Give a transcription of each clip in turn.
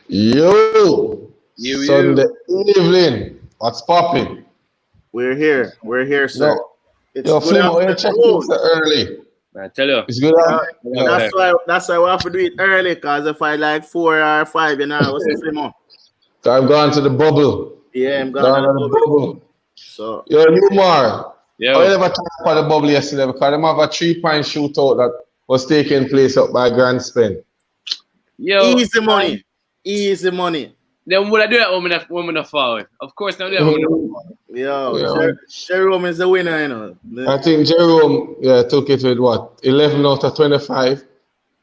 Yo, You. Sunday evening. What's popping? We're here. We're here, sir. Yo, It's yo, good Flimo, you check in afternoon. so early. I tell you. It's good. Uh, Yo, that's why we have to do it early, cause if I like 4 or 5, what's the flame? so I'm going to the bubble. Yeah, I'm gone Going on the to the bubble. bubble. So Yo, Umar. I Yo. never talked about the bubble yesterday because them have a 3 point shootout that was taking place up by Grand Spin. Yo. easy money. Easy money. Then would I do that woman a forward? Of course, not do that woman a forward. Yo, Yeah. Jerome is the winner, I think Jerome took it with what? 11 out of 25.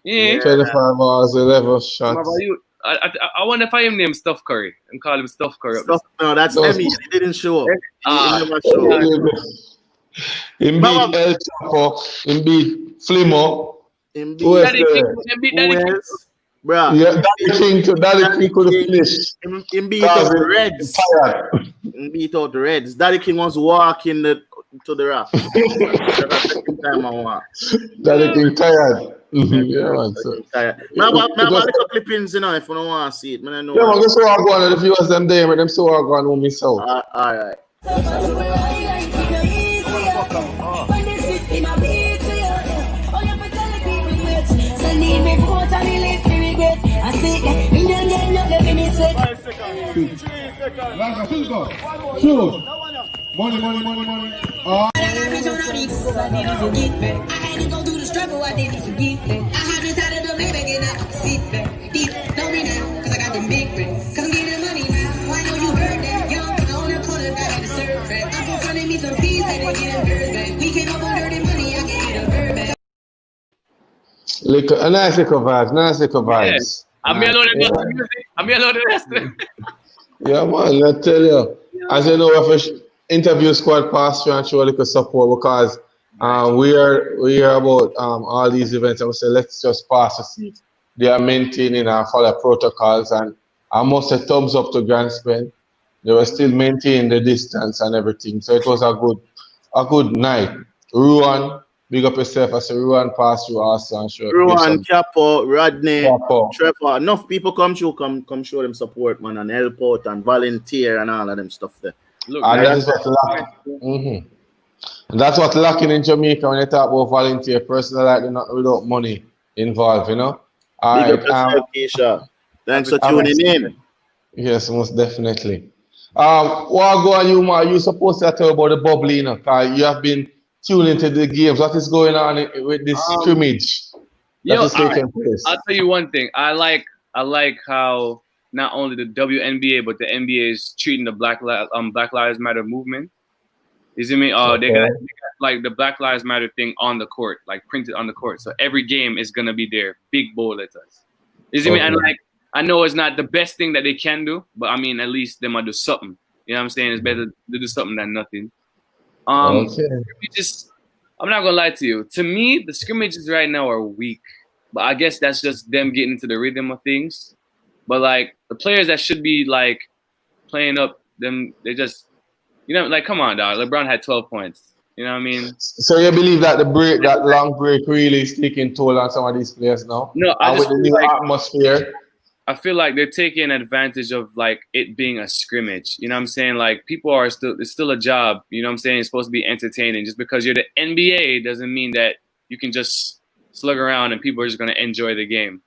Yeah. 25 hours, 11 How about shots. you? I wonder if I am named Stuff Curry and call him Stuff Curry up Stuff, this. no, that's Those, Emmy. He didn't show up. He Ah, never showed up. Him Baba, beat El Chapo, him beat Flimo. him Who beat else Daddy King, there? them beat who Daddy King. else? Bruh, Yeah, Daddy King too. Daddy Daddy King could have King. finished. Him beat Cause out the he Reds. tired. Him beat out the Reds. Daddy King wants to walk in to the rocks. That's the second time I walk. Daddy King tired. Yeah, man. So, Man, it man, was, little clippings, if you don't want to see it. Man, I know. yeah, man, guess what I go on if you was them there, them so I go on who miss out. All right. A nice little vibes, nice little Yeah. vibes. I'm here alone the rest of the music. I'm here alone the rest of it. Yeah, man, I tell you. As you know, we have to interview squad pastor and show a little support because we are about all these events. I would say let's just pass to see if they are maintaining and follow protocols. And I must say thumbs up to Grand Spin. They were still maintaining the distance and everything. So it was a good night. Ruan, big up yourself. I say Ruan passed through also and give Rowan, some Capo, Rodney, support. Trevor. Enough people come show them support, man, and help out and volunteer and all of them stuff there. Look, And that nice. is what And that's what lacking in Jamaica when you talk about volunteer, personal like they're not without money involved, you know. All Big up right. yourself, Keisha. Thanks for I'm tuning in. yes, most definitely. What go on you, ma? You supposed to tell about the bubble, you know, because you have been tuned into the games. What is going on with this scrimmage that Yo, is all right. taking place? I'll tell you one thing. I like how not only the WNBA but the NBA is treating the Black Lives Matter movement. You see me? Oh, they got like the Black Lives Matter thing on the court, like printed on the court. So every game is gonna be there, big bold letters. You see me? And like I know it's not the best thing that they can do, but I mean at least they might do something. You know what I'm saying? It's better to do something than nothing. Scrimmages, I'm not gonna lie to you. To me, the scrimmages right now are weak, but I guess that's just them getting into the rhythm of things. But like the players that should be like playing up, them they just like come on, dog. LeBron had 12 points. You know what I mean? So you believe that that long break really is taking toll on some of these players now? No, I And just with the feel new like atmosphere. I feel like they're taking advantage of like it being a scrimmage. You know what I'm saying? Like people are it's still a job. You know what I'm saying? It's supposed to be entertaining. Just because you're the NBA doesn't mean that you can just slug around and people are just going to enjoy the game.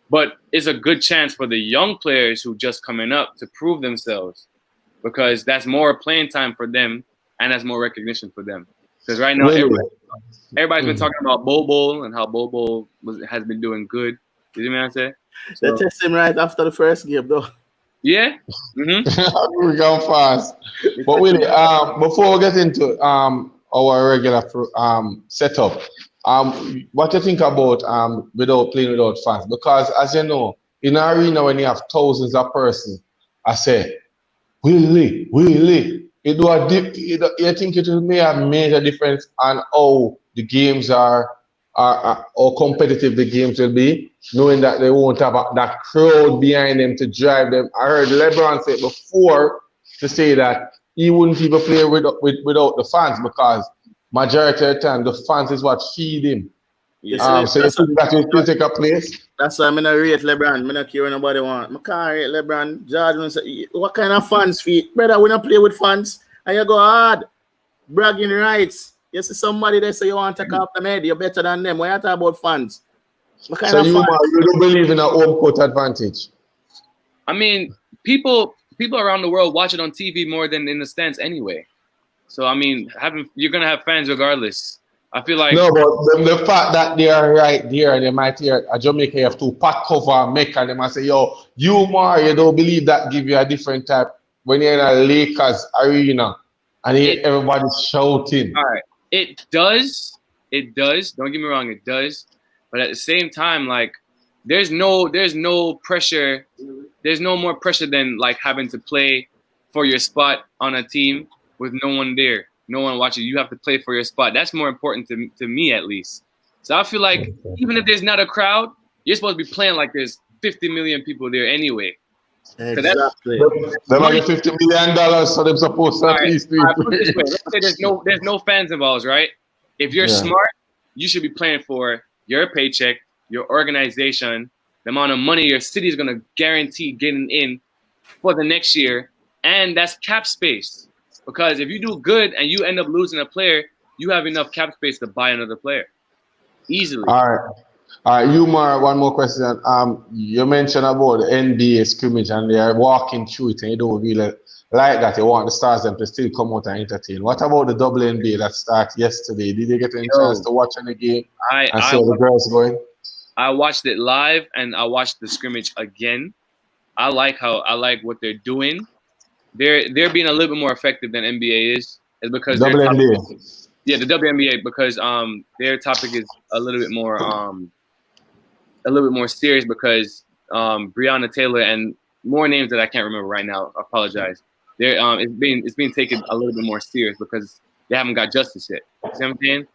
But it's a good chance for the young players who just coming up to prove themselves because that's more playing time for them and that's more recognition for them. Because right now everybody's been talking about Bobo and how Bobo has been doing good. You see what I'm saying? They test him right after the first game, though. Yeah. We're going fast. But Willie, before we get into our regular setup, what do you think about without playing without fans? Because as you know, in an arena when you have thousands of persons, I say, Willie, it do you think it will make a major difference on how the games are how competitive the games will be, knowing that they won't have that crowd behind them to drive them. I heard LeBron say before to say that he wouldn't even play without the fans because majority of the time the fans is what feed him. Yeah. So you think that will take a place? That's why I'm gonna rate LeBron. I'm not care what nobody want. I can't rate LeBron. Jordan say, what kind of fans feet? Brother, we don't play with fans. And you go hard. Bragging rights. You see somebody they say you want to take off the head, you're better than them. When you talk about fans. What kind So of you fans? don't believe in a home court advantage? I mean, people around the world watch it on TV more than in the stands anyway. So I mean, you're gonna have fans regardless. I feel like No, but the fact that they are right there, they might hear a Jamaica have to pack cover Mecca, and they might say, yo, you more, you don't believe that give you a different type when you're in a Lakers arena and everybody's shouting. All right, it does. Don't get me wrong, it does. But at the same time, like, there's no pressure. There's no more pressure than like having to play for your spot on a team with no one there, no one watching. You have to play for your spot. That's more important to me, at least. So I feel like even if there's not a crowd, you're supposed to be playing like there's 50 million people there anyway. Exactly. They might get $50 million, so they're supposed to at least be. Put it this way. Let's say there's no fans involved, right? If you're smart, you should be playing for your paycheck, your organization, the amount of money your city is gonna guarantee getting in for the next year, and that's cap space. Because if you do good and you end up losing a player, you have enough cap space to buy another player easily. All right, Umar, one more question. You mentioned about the NBA scrimmage and they are walking through it and you don't really like that. You want the stars them to still come out and entertain. What about the WNBA that started yesterday? Did you get any chance to watch any game and see how the girls going? I watched it live and I watched the scrimmage again. I like what they're doing. They're being a little bit more effective than NBA is because WNBA. Yeah, the WNBA, because their topic is a little bit more serious because Breonna Taylor and more names that I can't remember right now. I apologize. It's being taken a little bit more serious because they haven't got justice yet. You see what I'm saying?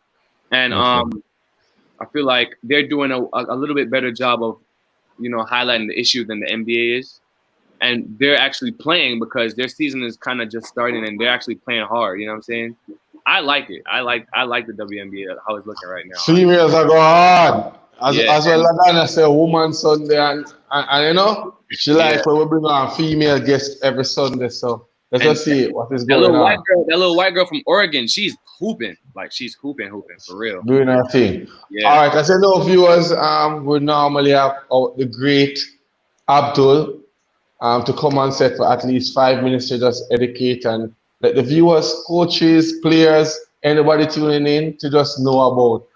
And I feel like they're doing a little bit better job of, highlighting the issue than the NBA is. And they're actually playing because their season is kind of just starting and they're actually playing hard. You know what I'm saying? I like it. I like the WNBA, how it's looking right now. Females are going hard. As well as Lagana say, Woman Sunday, and she like when we bring on female guests every Sunday. So let's just see what is going on. That little white girl from Oregon, she's hooping. Like, she's hooping for real. Doing her thing. Yeah. All right, as I know, viewers, we normally have the great Abdul to come on set for at least 5 minutes to just educate and let the viewers, coaches, players, anybody tuning in to just know about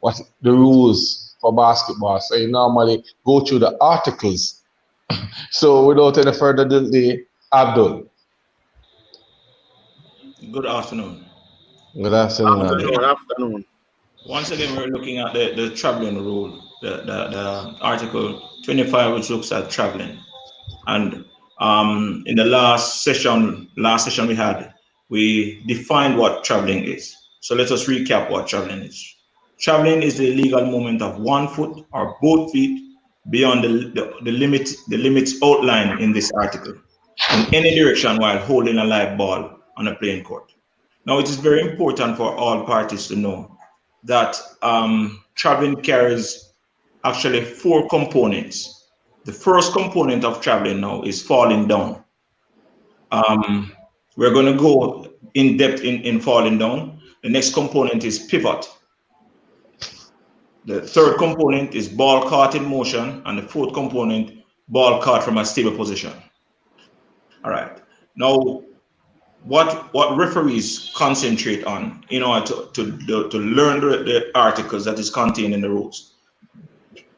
what the rules for basketball. So you normally go through the articles. So without any further delay, Abdul. Good afternoon. Good afternoon. Good afternoon. Once again, we're looking at the traveling rule, the Article 25, which looks at traveling. And in the last session we had, we defined what traveling is. So let us recap what traveling is. Traveling is the illegal movement of one foot or both feet beyond the limits outlined in this article in any direction while holding a live ball on a playing court. Now, it is very important for all parties to know that traveling carries actually 4 components. The first component of traveling now is falling down. We're going to go in depth in falling down. The next component is pivot. The third component is ball caught in motion, and the fourth component, ball caught from a stable position. All right. Now, what referees concentrate on in order to learn the articles that is contained in the rules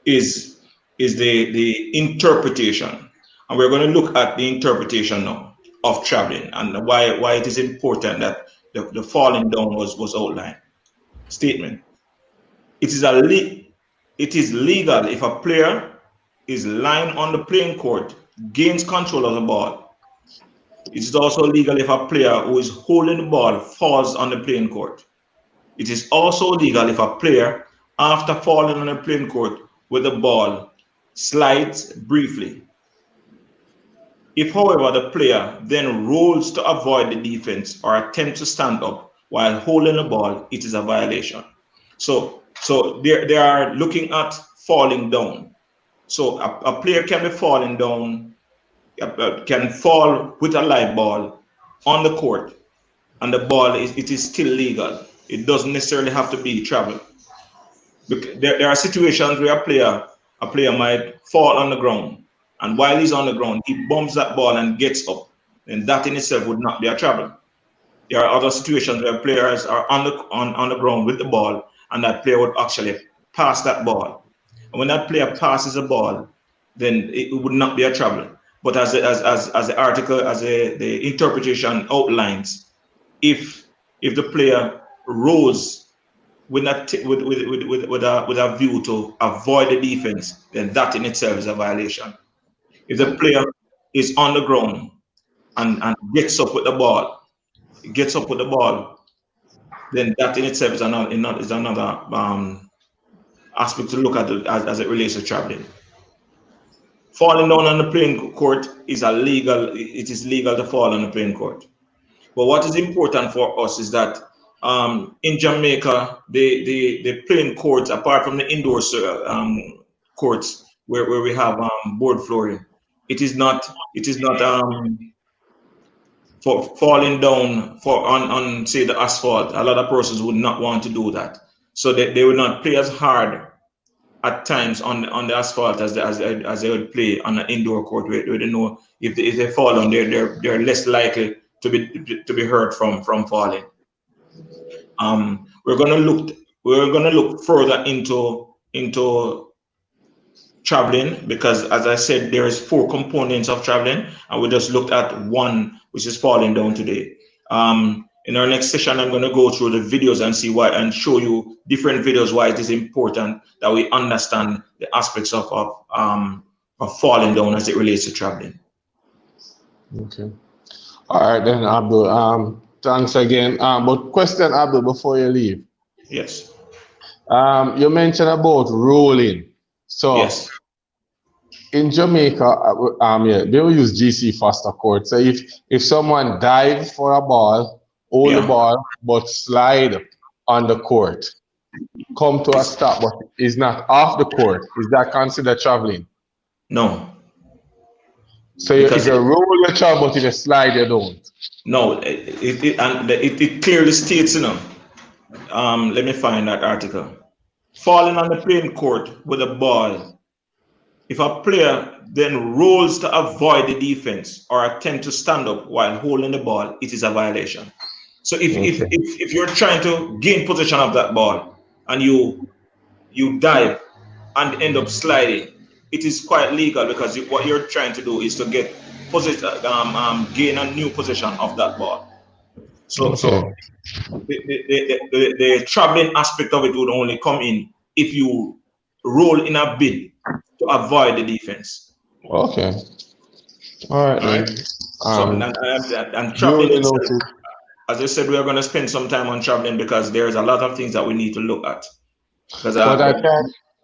is the interpretation, and we're going to look at the interpretation now of traveling and why it is important that the falling down was outlined. Statement: it is legal if a player is lying on the playing court, gains control of the ball. It is also legal if a player who is holding the ball falls on the playing court. It is also legal if a player, after falling on the playing court with the ball, slides briefly. If, however, the player then rolls to avoid the defense or attempts to stand up while holding the ball, it is a violation. So So they are looking at falling down. So a player can be falling down, can fall with a live ball on the court, and the ball it is still legal. It doesn't necessarily have to be travel. There are situations where a player might fall on the ground, and while he's on the ground, he bumps that ball and gets up, and that in itself would not be a travel. There are other situations where players are on the ground with the ball, and that player would actually pass that ball. And when that player passes the ball, then it would not be a travel. But as the article, the interpretation outlines, if the player rose with a view to avoid the defense, then that in itself is a violation. If the player is on the ground and gets up with the ball, then that in itself is another aspect to look at as it relates to traveling. Falling down on the playing court is illegal. It is legal to fall on the playing court. But what is important for us is that in Jamaica, the playing courts, apart from the indoor courts where we have board flooring, it is not for falling down on say the asphalt. A lot of persons would not want to do that, so they would not play as hard at times on the asphalt as they would play on an indoor court where they know if they fall down, they're less likely to be hurt from falling. We're gonna look further into traveling, because as I said, there is 4 components of traveling, and we just looked at one, which is falling down today. In our next session, I'm going to go through the videos and see why, and show you different videos why it is important that we understand the aspects of falling down as it relates to traveling. Okay. All right then, Abdul. Thanks again. But question, Abdul, before you leave. Yes. You mentioned about rolling. So Yes. in Jamaica, they will use GC faster court. So if someone dives for a ball, hold the ball, but slide on the court, come to a stop, but is not off the court, is that considered traveling? No. So if you roll your travel, but if you slide, you don't. No, it clearly states, let me find that article. Falling on the playing court with a ball. If a player then rolls to avoid the defense or attempt to stand up while holding the ball, it is a violation. So if you're trying to gain possession of that ball and you dive and end up sliding, it is quite legal, because what you're trying to do is to get gain a new possession of that ball. So the traveling aspect of it would only come in if you roll in a bid to avoid the defense. Okay. All right. So and traveling itself, as I said, we are going to spend some time on traveling because there's a lot of things that we need to look at.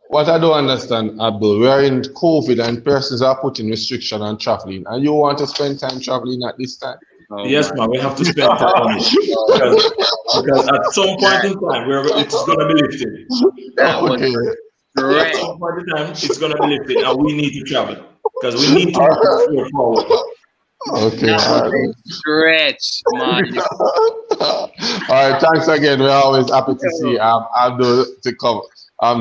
What I don't understand, Abdul, we are in COVID and persons are putting restriction on traveling, and you want to spend time traveling at this time? Oh, yes, man, we have to spend time on it because at some point in time, it's going to be lifted. Okay. At some point in time, it's going to be lifted, and we need to travel because we need to move forward. Okay. Stretch, man. All right. Thanks again. We're always happy to see Abdul to come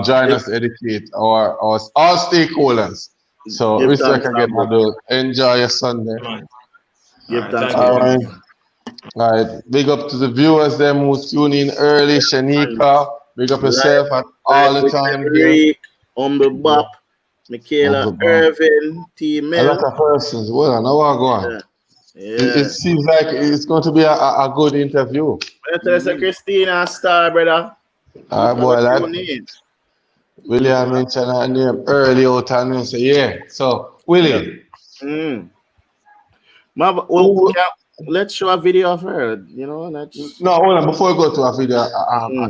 join us, educate our all stakeholders. So respect again, Abdul. Enjoy your Sunday. All right. Big up to the viewers them who's tuning in early. Shanika, big up yourself at all the time here. Bop, Michaela, Irvin, T. Mill. A lot of persons. Well, now we're going. It seems like it's going to be a good interview. There's a Christina star, brother. William mentioned her name early out and say, yeah. So, William. Let's show a video of her. No, hold on. Before we go to a video,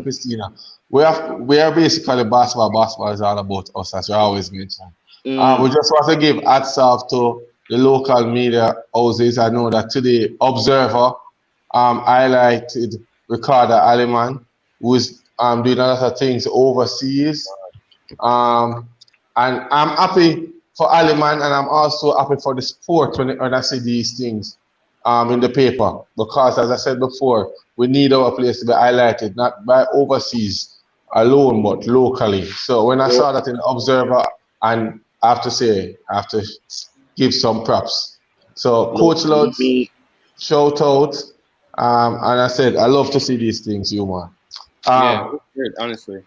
Christina, we are basically basketball is all about us, as we always mention. We just want to give hats off to the local media houses. I know that today, Observer highlighted Ricardo Aliman, who is doing a lot of things overseas. And I'm happy for Ali man, and I'm also happy for the sport when I see these things in the paper. Because as I said before, we need our place to be highlighted, not by overseas alone, but locally. So when I saw that in the Observer, and I have to say, I have to give some props. So Coach Lutz, shout out. And I said, I love to see these things, you man. Yeah, good, honestly.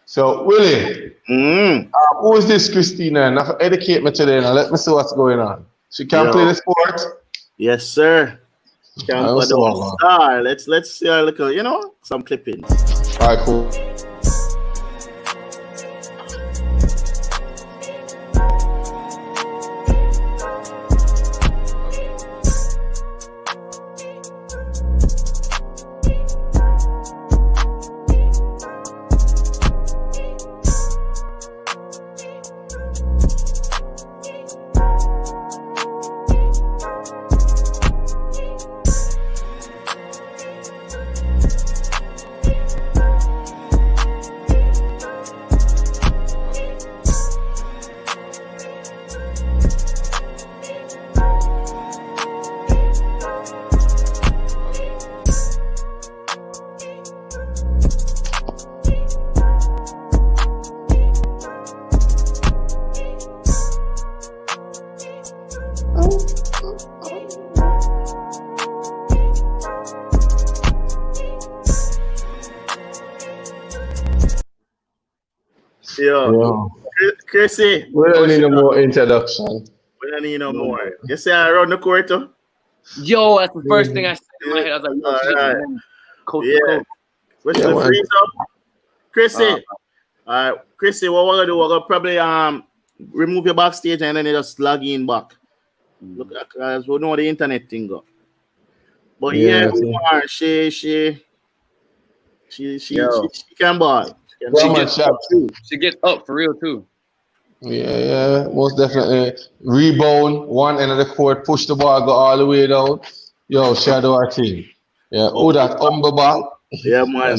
So Willie, who is this Christina? Now educate me today. Now let me see what's going on. She can play the sport. Yes, sir. Star. Let's see a little, some clippings. All right, cool. Chrissy. We don't need no more introduction. We don't need no more. You say I run the court too? Yo, that's the first thing I said in my head. I was like, yo, coach to coach. Which the freeze up? Chrissy. All right, Chrissy, what we're gonna do, we're gonna probably remove your backstage and then you just log in back. Look, because we know the internet thing go. But she can ball. She gets up for real too. Yeah, most definitely. Rebound, one end of the court, push the ball, go all the way down. Yo, shadow our team. Yeah, that umber ball. Yeah, man.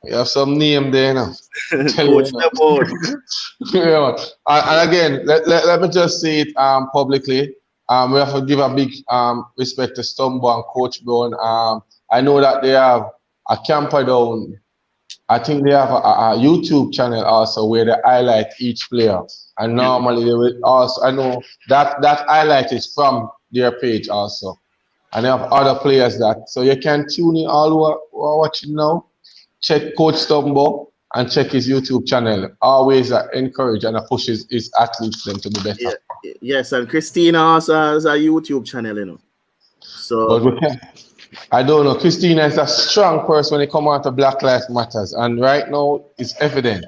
You have some name there now. Coach the board. Yeah, and again, let me just say it publicly. We have to give a big respect to Stumbo and Coach Brown. I know that they have a camper down. I think they have a YouTube channel also where they highlight each player. And normally they will also, I know that highlight is from their page also. And they have other players that, so you can tune in all who are watching now. Check Coach Stumbo and check his YouTube channel. Always encourage and push his athletes them to be better. Yeah. Yes, and Christina also has a YouTube channel, So, but we can. I don't know. Christina is a strong person when it comes out to Black Lives Matters, and right now it's evident.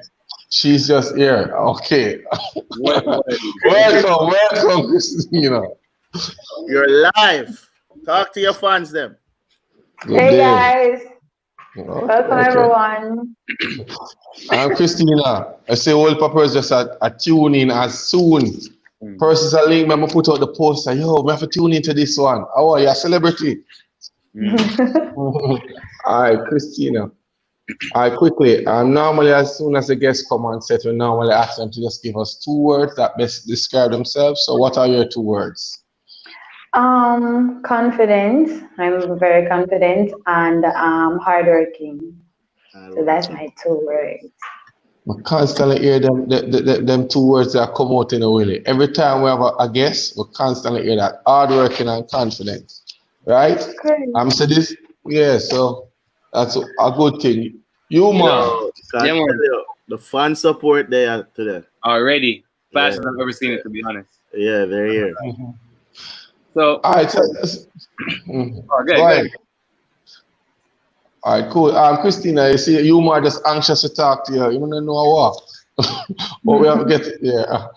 She's just here. Okay. Welcome, Christina. You're live. Talk to your fans, them. Hey guys. Welcome everyone. I'm Christina. I say all Papa's just a tune in as soon. Persons are link, I'm put out the poster. Yo, we have to tune into this one. How are you? A celebrity. All right, Christina. All right, quickly. Normally, as soon as the guests come on set, we normally ask them to just give us 2 words that best describe themselves. So, what are your 2 words? Confident. I'm very confident and hardworking. So that's my 2 words. I constantly hear them 2 words that come out in a way. Every time we have a guest, we constantly hear that hardworking and confident. Right? I'm saying this, so that's a good thing. You man. The fan support there today. Already. Faster than I've ever seen it, to be honest. Yeah, they're here. So, all right, good. All right, cool. Christina, you see, you are just anxious to talk to you. You don't know what. But we have to get it there.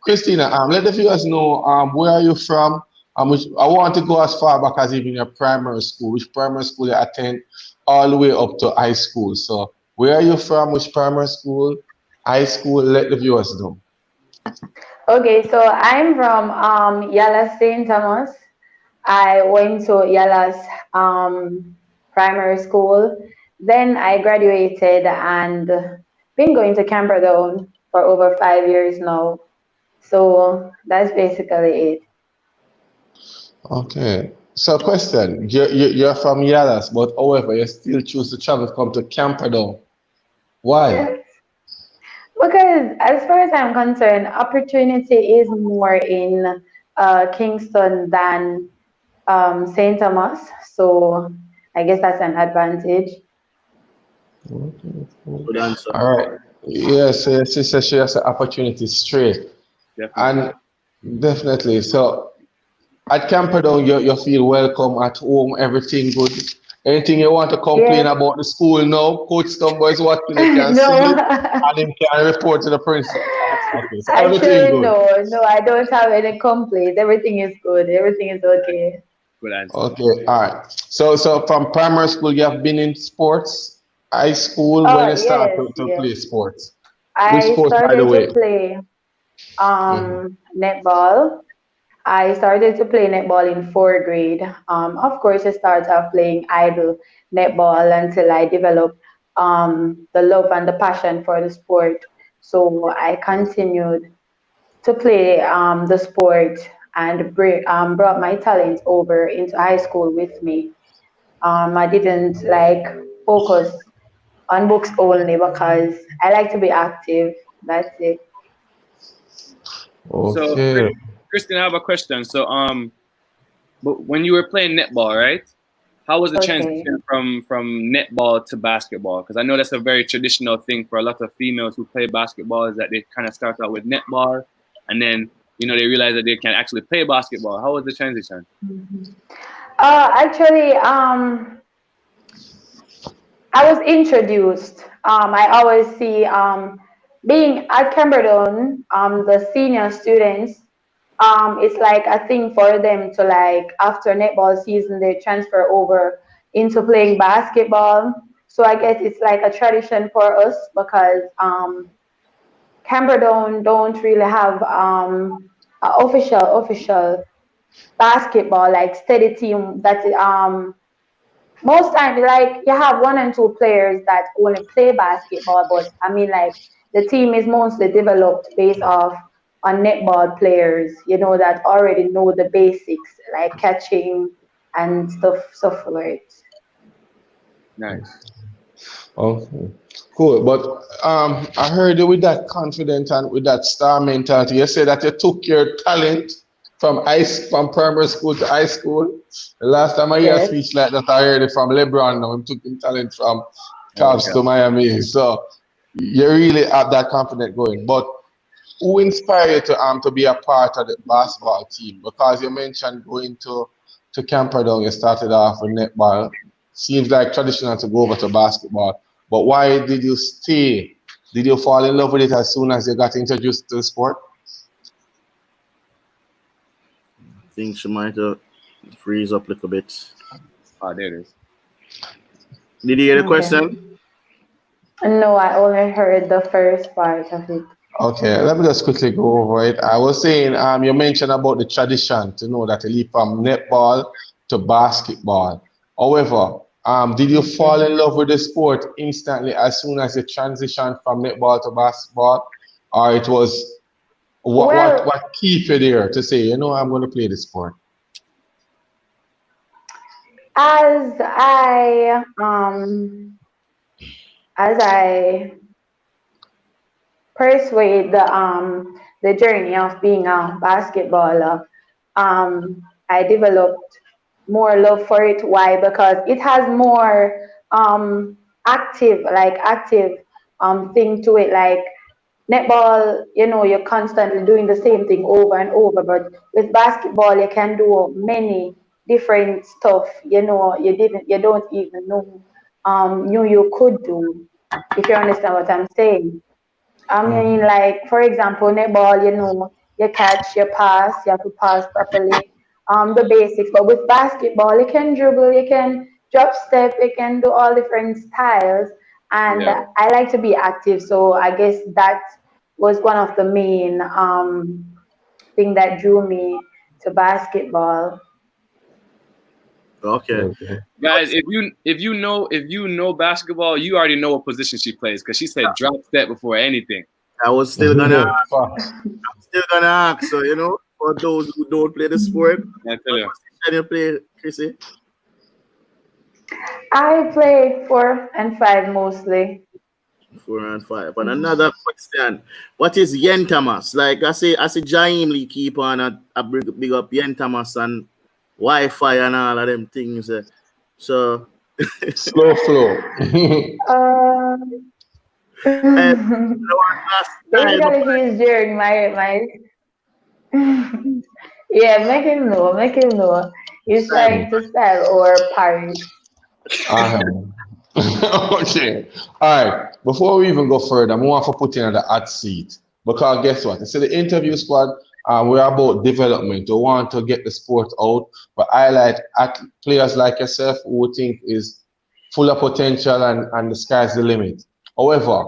Christina, let the viewers know where are you from? I want to go as far back as even your primary school. Which primary school you attend, all the way up to high school. So, where are you from? Which primary school, high school? Let the viewers know. Okay, so I'm from Yala St. Thomas. I went to Yala's primary school. then I graduated and been going to Camperdown for over 5 years now. So that's basically it. Okay. So, question: you're from Yalas, but however, you still choose to travel to come to Camperdown. Why? Yes. Because as far as I'm concerned, opportunity is more in Kingston than St. Thomas. So I guess that's an advantage. Okay, cool. Good answer. All right. Yes, yes, she says she has an opportunity straight. Definitely. And definitely. So at Camperdown, you feel welcome at home, everything good. Anything you want to complain Yes. about the school now, Coach Stumbo is watching, you can see No. it and him can report to the principal. Okay, so everything Actually, good. no. No, I don't have any complaints. Everything is good. Everything is okay. Good answer. Okay, all right. So from primary school, you have been in sports, high school, when Oh, you start yes, to yes. play sports. Which I sports, by the started to way? play Mhm. netball. I started to play netball in fourth grade. Of course, I started off playing idle netball until I developed the love and the passion for the sport. So I continued to play the sport and brought my talent over into high school with me. I didn't like focus on books only because I like to be active. That's it. So, Okay. Christina, I have a question. So, but when you were playing netball, right? How was the Okay. transition from netball to basketball? Because I know that's a very traditional thing for a lot of females who play basketball, is that they kind of start out with netball, and then they realize that they can actually play basketball. How was the transition? Actually, I was introduced. I always see being at Camberdown, the senior students, it's like a thing for them to like after netball season they transfer over into playing basketball. So I guess it's like a tradition for us because Camberdown don't really have a official basketball like steady team that most times like you have one and two players that only play basketball, but I mean like the team is mostly developed based off on netball players, that already know the basics like catching and stuff for it. Nice. Okay. Cool. But I heard you with that confidence and with that star mentality. You said that you took your talent from primary school to high school. The last time I hear a Yes. speech like that, I heard it from LeBron. Now he took his talent from Oh, Cavs okay. to Miami. So you really have that confidence going. But who inspired you to be a part of the basketball team? Because you mentioned going to Camperdown, you started off with netball. Seems like traditional to go over to basketball. But why did you stay? Did you fall in love with it as soon as you got introduced to the sport? I think she might freeze up a little bit. Oh, there it is. Did you hear the Okay. question? No, I only heard the first part of it. Okay, let me just quickly go over it. I was saying, you mentioned about the tradition to know that you leap from netball to basketball. However, did you Okay. fall in love with the sport instantly as soon as you transitioned from netball to basketball, or it was Well, what keep you there to say, I'm going to play the sport? as I um as I persuade the journey of being a basketballer, I developed more love for it. Why? Because it has more active thing to it. Like netball, you're constantly doing the same thing over and over. But with basketball, you can do many different stuff. You don't even know knew you could do. If you understand what I'm saying. I mean, Mhm. like for example, netball, you catch, you pass, you have to pass properly, the basics. But with basketball, you can dribble, you can drop step, you can do all different styles. And Yeah. I like to be active, so I guess that was one of the main thing that drew me to basketball. Okay. Guys, if you know basketball, you already know what position she plays because she said drop step before anything. I was still gonna Facts. ask. So for those who don't play the sport, I tell what you. position you play, Chrissy? I play 4 and 5 mostly. 4 and 5. And another question: what is Yen Thomas? Like I say, Jaime Lee keep on a big up Yen Thomas and Wi-Fi and all of them things. So Slow flow. Um, I want last time. basically, he's during my. Yeah, make him know. He's Time. trying to style or Paris. Okay. All right. Before we even go further, I want to put in the hot seat because guess what? Instead the interview squad, we're about development. We want to get the sport out, but highlight players like yourself who think is full of potential and the sky's the limit. However,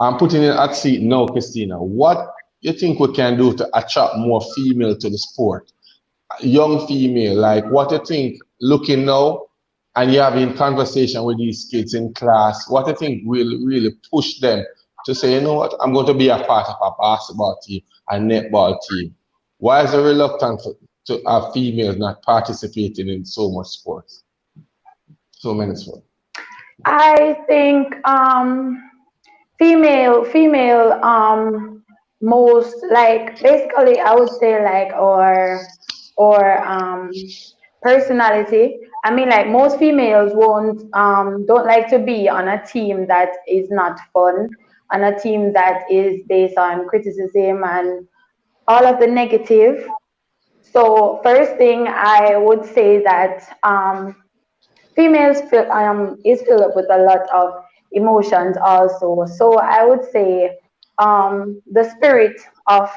I'm putting in hot seat now, Christina. What you think we can do to attract more female to the sport? Young female, like what you think looking now and you're having conversation with these kids in class, what you think will really push them to say, you know what, I'm going to be a part of a basketball team, a netball team. Why is it reluctant to have females not participating in so much sports? So many sports. I think female most like basically I would say like or personality. I mean like most females won't don't like to be on a team that is not fun, on a team that is based on criticism and all of the negative. So first thing I would say that females feel is filled up with a lot of emotions also. So I would say the spirit of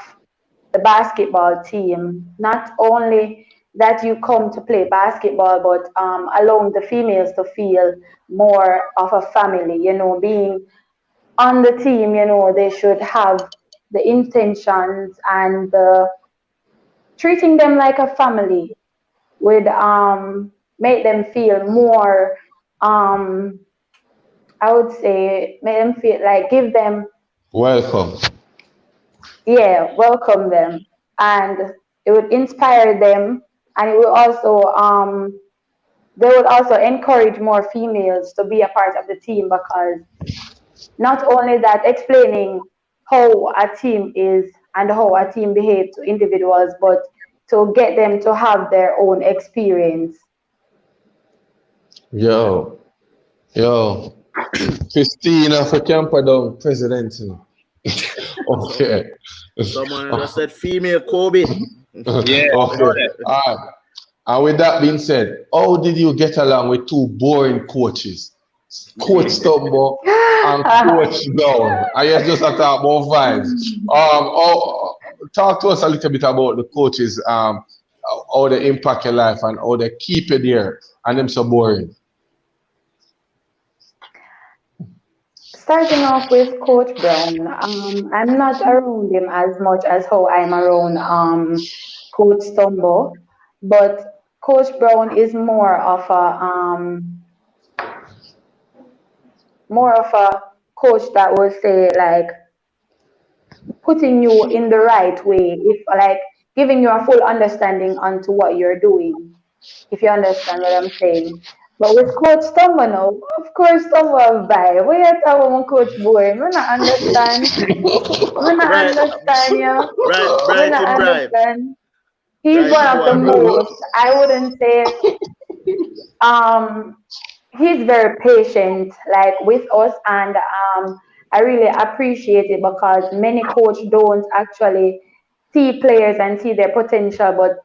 the basketball team, not only that you come to play basketball, but allowing the females to feel more of a family, being on the team, they should have the intentions and the treating them like a family would make them feel more um I would say make them feel like give them Welcome. yeah, welcome them, and it would inspire them, and it would also they would also encourage more females to be a part of the team because not only that explaining how a team is and how a team behaves to individuals, but to get them to have their own experience. Yo, yo, Christina for Camperdown president. Okay. Someone just said female Kobe. Yeah, I Okay. saw that. All right. And with that being said, how did you get along with two boring coaches? Coach Stumbo and Coach Down. I just have to talk about vibes. Talk to us a little bit about the coaches, how they impact your life and how they keep you there and them so boring. Starting off with Coach Brown, I'm not around him as much as how I'm around Coach Stumbo, but Coach Brown is more of a coach that will say like putting you in the right way, if like giving you a full understanding onto what you're doing, if you understand what I'm saying. But with Coach Stumbo now, of course Stumbo have vibe. We are talking about Coach Boy. We not understand. We not Bright, understand you. We bright not and bright. understand. He's Bright one and of the bright. most, I wouldn't say um he's very patient like with us, and I really appreciate it because many coach don't actually see players and see their potential, but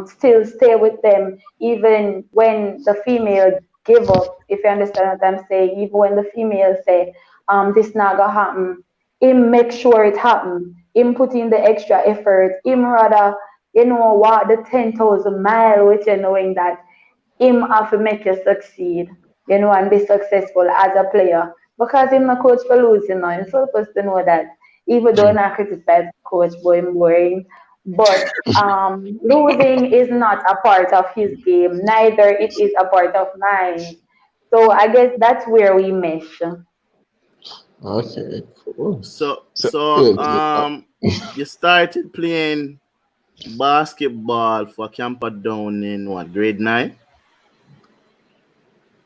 still stay with them even when the female give up, if you understand what I'm saying. Even when the female say this not gonna happen, him make sure it happen, him put in the extra effort, him rather walk the 10,000 mile with you knowing that him have to make you succeed, and be successful as a player. Because him not coach for losing now. Him supposed to know that even though not criticize coach but him boring. but losing is not a part of his game, neither it is a part of mine. So I guess that's where we mesh. Okay, cool. So So, so um you started playing basketball for Camperdown in what, grade 9?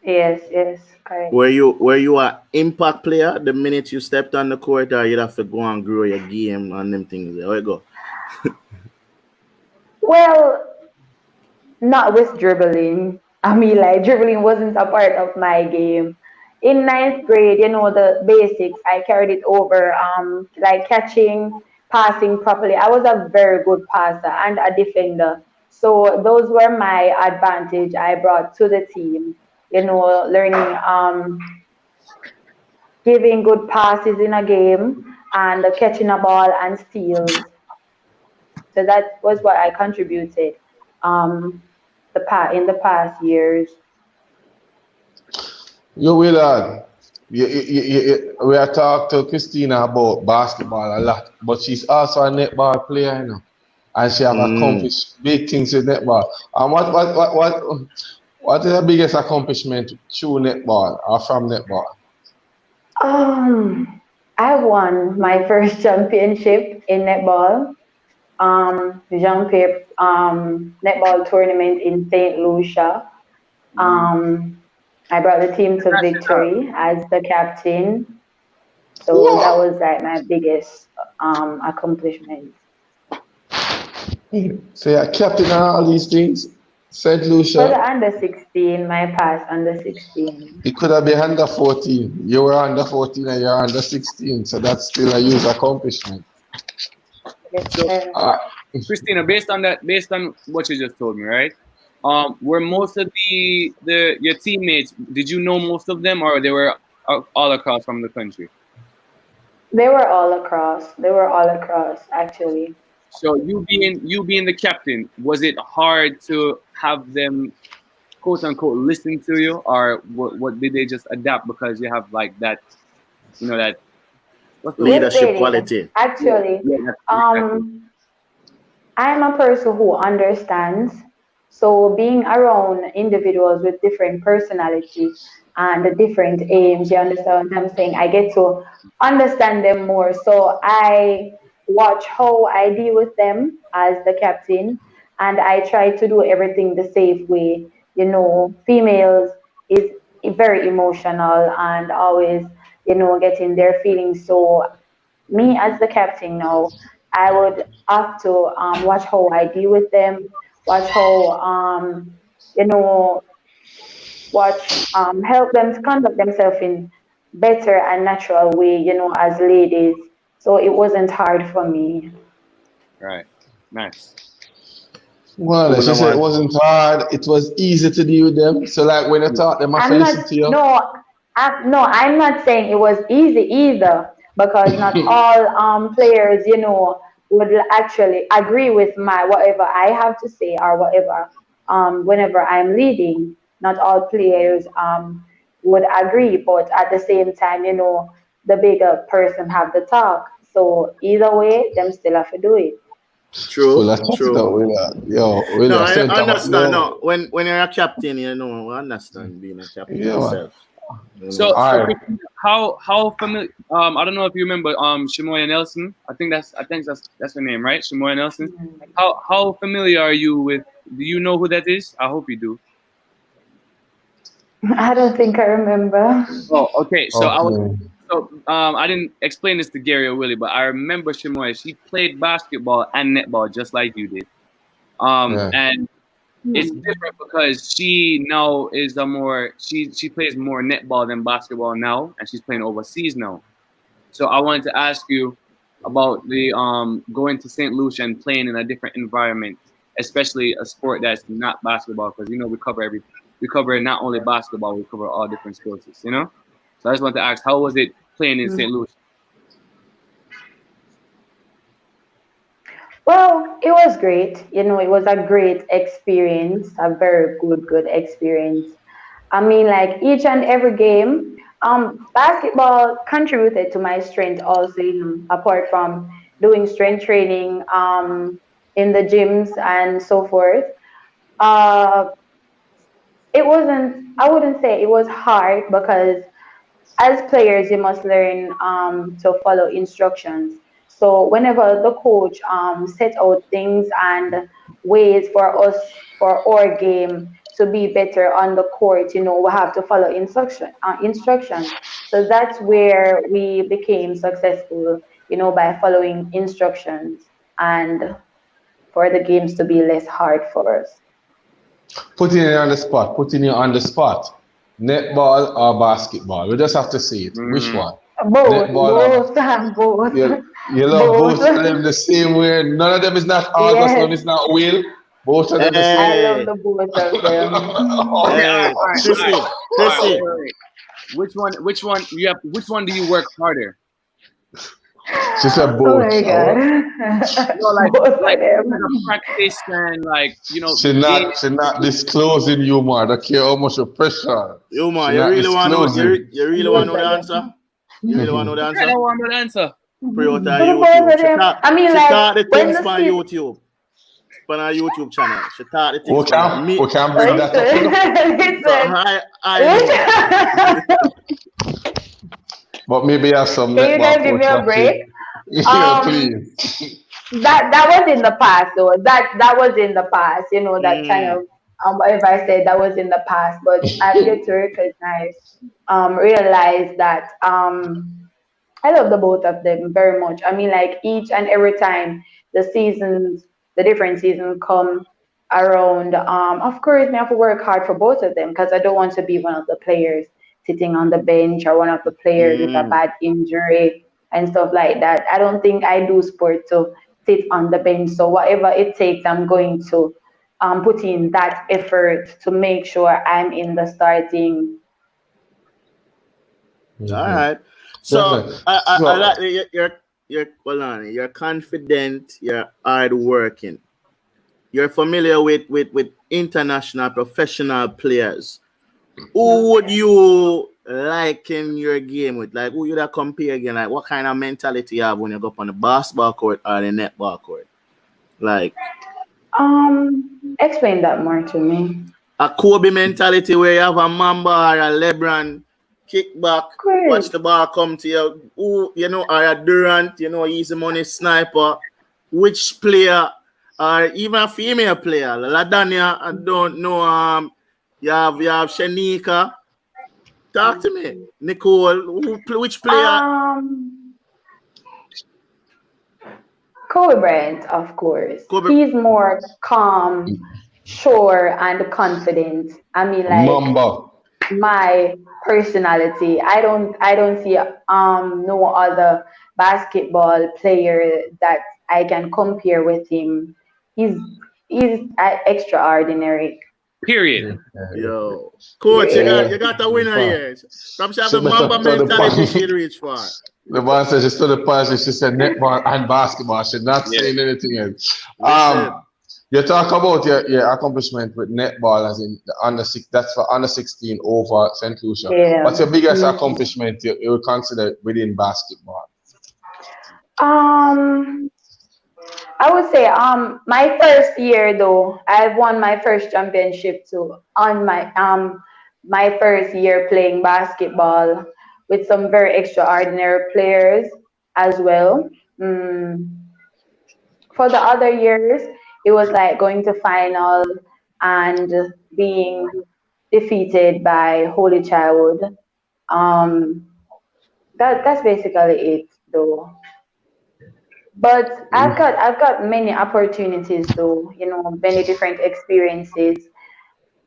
Yes, correct. Were you a impact player the minute you stepped on the court, or you'd have to go and grow your game and them things? There you go. Well, not with dribbling. I mean, like, dribbling wasn't a part of my game. In ninth grade, the basics, I carried it over, like catching, passing properly. I was a very good passer and a defender. So those were my advantage I brought to the team, learning, giving good passes in a game and catching a ball and steals. So that was what I contributed in the past years. you will, we are talking to Christina about basketball a lot, but she's also a netball player, and she have Mm. accomplished big things with netball. And what is the biggest accomplishment through netball or from netball? I won my first championship in netball. Jean-Pierre netball tournament in St. Lucia. Um, I brought the team to victory as the captain. So that Wow! was like my biggest accomplishment. So you're captain and all these things, St. For the Lucia. under 16, my past under 16. It could have been under 14. You were under 14 and you're under 16, so that's still a huge accomplishment. Yes, So, sir. Christina, based on what you just told me, right? Were most of the your teammates? Did you know most of them, or they were all across from the country? They were all across. They were all across, actually. So you being the captain, was it hard to have them quote unquote listen to you, or what did they just adapt because you have like that, that what's the word? Yes, Leadership they did. quality. Actually, Yeah, exactly. um, I'm a person who understands. So being around individuals with different personality and different aims, you understand what I'm saying? I get to understand them more. So I watch how I deal with them as the captain, and I try to do everything the safe way. Females is very emotional and always, getting their feelings. So me as the captain now, I would have to watch how I deal with them, watch how you know watch help them to conduct themselves in better and natural way, as ladies. So it wasn't hard for me. Right. Nice. Well, Cool, she no said it man. wasn't hard, it was easy to deal with them. So, like, when you talk, them have to I'm listen not to you. no, no, I'm not saying it was easy either because not all players, would actually agree with my whatever I have to say or whatever whenever I'm leading. Not all players would agree, but at the same time, the bigger person have the talk. So either way, them still have to do it. Full True, of chat it true. out with that. Yo, No, really, I center, but understand. no. No, when you're a captain, I understand being a captain Yeah, man. yourself. So All right. Christina, how familiar? I don't know if you remember Shamoya Nelson. I think that's her name, right? Shamoya Nelson. How familiar are you with? Do you know who that is? I hope you do. I don't think I remember. Oh, okay. Okay. I didn't explain this to Gary or Willie, but I remember Shamoya. She played basketball and netball just like you did. Yeah. And it's different because she now is she plays more netball than basketball now, and she's playing overseas now. So I wanted to ask you about the going to St. Lucia and playing in a different environment, especially a sport that's not basketball, because we cover not only basketball, we cover all different sports. So I just wanted to ask, how was it playing in St. Louis? Well, it was great. It was a great experience, a very good experience. I mean, like each and every game, basketball contributed to my strength also, apart from doing strength training. in the gyms and so forth. Uh, it wasn't. I wouldn't say it was hard because as players, you must learn to follow instructions. So whenever the coach set out things and ways for us for our game to be better on the court, we have to follow instructions. So that's where we became successful, by following instructions and for the games to be less hard for us. Putting you on the spot. Putting you on the spot. Netball or basketball? We just have to see it. Which one? Both, Netball or both, you love both. both of them the same way. None of them is not August, none Yes, is not Will. Both of them the same. I love Hey, the both of them. Okay, all right, hey, all right, all right, Chrissy, all right. Chrissy. Wait. Which one do you work harder? She said Oh both. my God. Both Like of them. the practice and She the game. not disclosing you more. I don't care how much you pressure. You She man, not disclosing. you really want to know the answer? You really want to know the I answer? don't want an answer. Pray out on For the both YouTube. of them. I mean, She like, taught the when things the on season. YouTube. On our YouTube channel. She taught the We things on can, me. we can bring that up, you know. So Listen, I know. But maybe have some can you guys netball give coach me a break? watching. Yeah, Um, please. that was in the past, though. That was in the past. That kind of whatever I said, that was in the past. But I've yet to recognize, realize that I love the both of them very much. I mean, like each and every time the different seasons come around, of course, me have to work hard for both of them because I don't want to be one of the players sitting on the bench or one of the players with a bad injury and stuff like that. I don't think I do sport to sit on the bench. So whatever it takes, I'm going to put in that effort to make sure I'm in the starting. All right. So Definitely. I like So, that you're hold on, you're confident, you're hardworking. You're familiar with international professional players. Who would you like in your game with? Like who you that compare again? Like what kind of mentality you have when you go up on the basketball court or the netball court? Like Explain that more to me. a Kobe mentality where you have a Mamba or a LeBron kick back, Of course. watch the ball come to you. Who or a Durant, easy money sniper. Which player or even a female player? Ladania, I don't know. You have Shanika. Talk to me. Nicole, which player? Kobe Bryant, of course. Kobe. He's more calm, sure, and confident. I mean, like Mamba. my personality. I don't see no other basketball player that I can compare with him. He's extraordinary. Period. Yo. Coach, you got a winner here. From she have She the better Mamba study mentality past. she'd reach for. The man said she studied past. She said netball and basketball. She's not Yeah. saying anything else. Listen. You talk about your accomplishment with netball, as in the under six. That's for under 16 over St. Lucia. Yeah. What's your biggest accomplishment you would consider within basketball? Um, I would say my first year though, I won my first championship too on my first year playing basketball with some very extraordinary players as well. Mm, for the other years, it was like going to final and being defeated by Holy Childhood. Um, that's basically it though. But I've got many opportunities though, many different experiences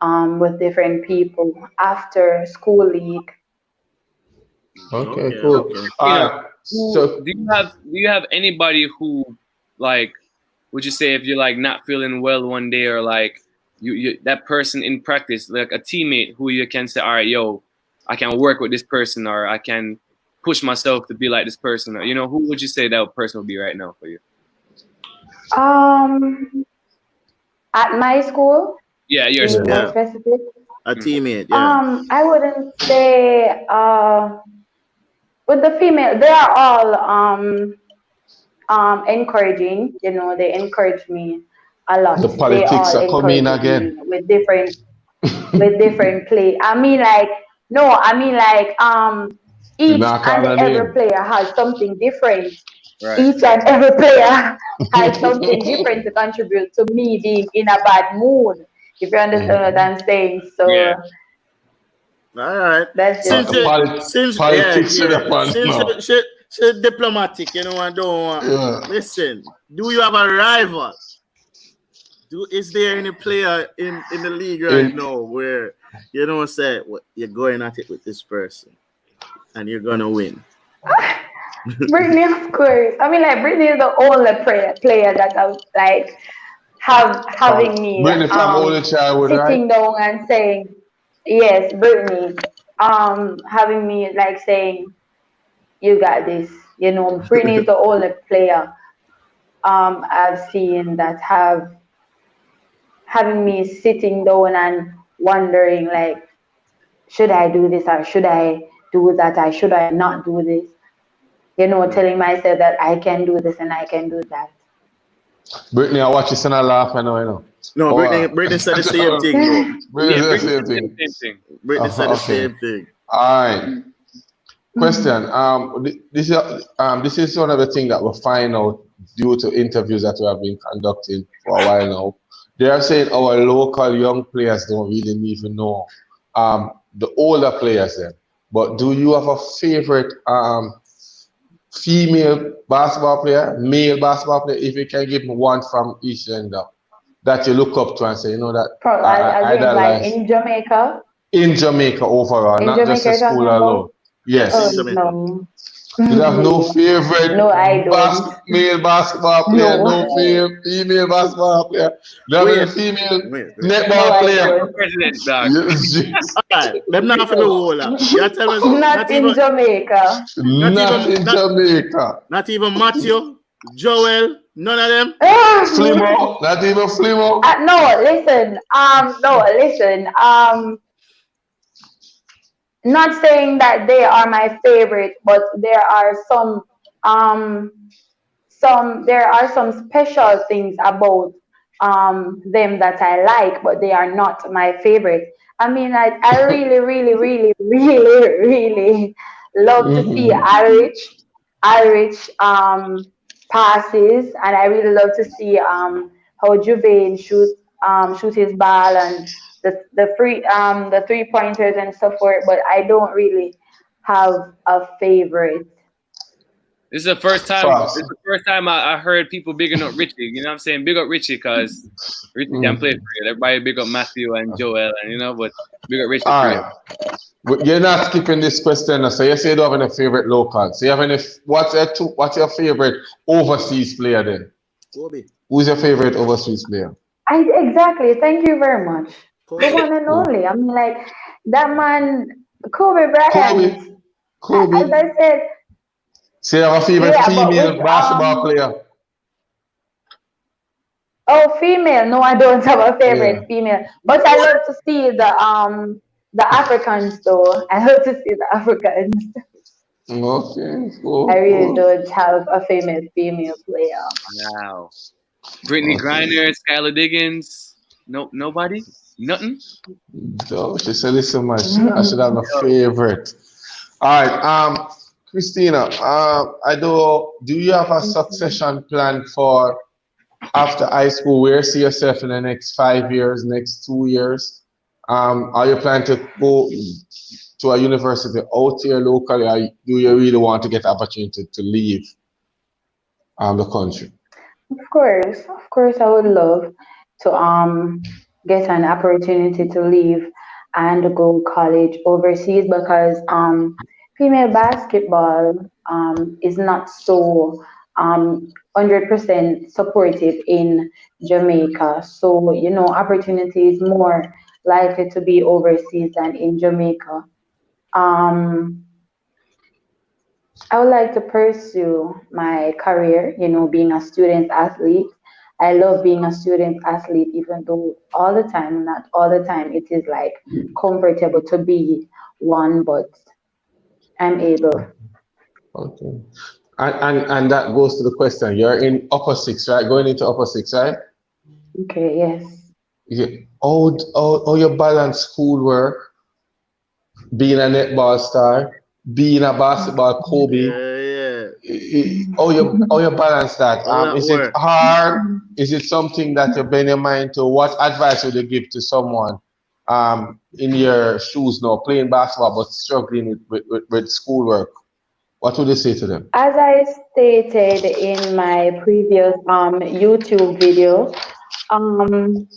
with different people after school league. Okay, Okay, cool. okay. So Do you have anybody who like would you say if you're like not feeling well one day or like you that person in practice like a teammate who you can say all right yo I can work with this person or I can push myself to be like this person or who would you say that person would be right now for you? Um, at my school, Yeah, to be more Yeah. specific, A teammate, yeah. I wouldn't say with the female, they are all encouraging. They encourage me a lot. The They politics all are coming encourage me again. with different play. I mean, like, no, I mean, like, You each not and call her every name. player has something different. Right. Each and every player has something different to contribute to me being in a bad mood. If you understand what I'm saying, so Yeah. All right. that's just Since The it. yeah, politics to yeah. the fans Since now. she diplomatic, I don't want. Yeah. Listen, do you have a rival? Is there any player in the league right In, now where say you're going at it with this person and you're gonna win? Brittany, of course. I mean, like, Brittany is the only player that I like having me Brittany from Only Childhood, right? sitting down and saying, yes, Brittany, having me like saying, you got this. Brittany is the only player I've seen that having me sitting down and wondering, like, should I do this or should I do that or should I not do this? Telling myself that I can do this and I can do that. Brittany, I watch you and I laugh, I know. No, Oh, Brittany said the same thing though. Brittany Yeah, said the same thing. same thing. Brittany said the Okay. same thing. All right. Question. This is one of the things that we find out due to interviews that we have been conducting for a while now. They are saying our local young players don't really even know the older players then. But do you have a favorite female basketball player, male basketball player? If you can give me one from each gender that you look up to and say, that I Again, like idolize in in Jamaica overall, Jamaica not just the you're talking school about? alone. Yes, in Oh, Yes. Jamaica. no. You have no No, favorite no, I don't. male basketball player, No, no female basketball player, you have any Wait, female wait. no, netball I player. don't. President, dog. Yes, yes. Alright, them not for the whole lot. You tell us Not in Jamaica. Not in Jamaica. not even Matthew, Joel, none of them. Flimo, not even Flimo. No, listen. No, listen. Not saying that they are my favorite, but there are um there are some special things about them that I like, but they are not my favorite. I mean, I really, really, really, really, really love to see Irish passes, and I really love to see how Juvain shoot his ball and the 3 pointers and so forth. But I don't really have a favorite. This is the first time. Fast. This is the first time I heard people bigging up Richie. You know what I'm saying? Big up Richie because Richie can play for you. Everybody big up Matthew and Joel, and but big up Richie All for you. right. But you're not skipping this question. So you say you don't have any favorite local. So you have any? What's your favorite overseas player then? Kobe. Who's your favorite overseas player? Exactly. Thank you very much. The one and Kobe. only. I mean, like, that man, Kobe Bryant. As Kobe. I said, So you have a favorite yeah, but female with basketball player? female. No, I don't have a favorite Yeah. female. But I love to see the Africans though. I love to see the Africans. Okay. I really Cool. don't have a famous female player. Wow. Brittany Okay. Griner, Skylar Diggins. Nobody? Nothing? No, she said this so much. I should have a favorite. All right. Christina, do you have a succession plan for after high school? Where you see yourself in the next 5 years, next 2 years? Are you planning to go to a university out here locally, or do you really want to get the opportunity to leave the country? Of course, I would love to get an opportunity to leave and go college overseas because female basketball is not so 100% supported in Jamaica. So opportunity is more likely to be overseas than in Jamaica. Um, I would like to pursue my career, being a student athlete. I love being a student athlete, even though not all the time, it is like comfortable to be one, but I'm able. Okay. And that goes to the question. You're in upper six, right? Going into upper six, right? Okay, yes. Yeah. How you balance schoolwork, being a netball star, being a basketball Kobe. Yeah. How you balance that? All that Is it work. hard? Is it something that you bend your mind to? What advice would you give to someone in your shoes now, playing basketball but struggling with schoolwork? What would you say to them? As I stated in my previous YouTube video, um,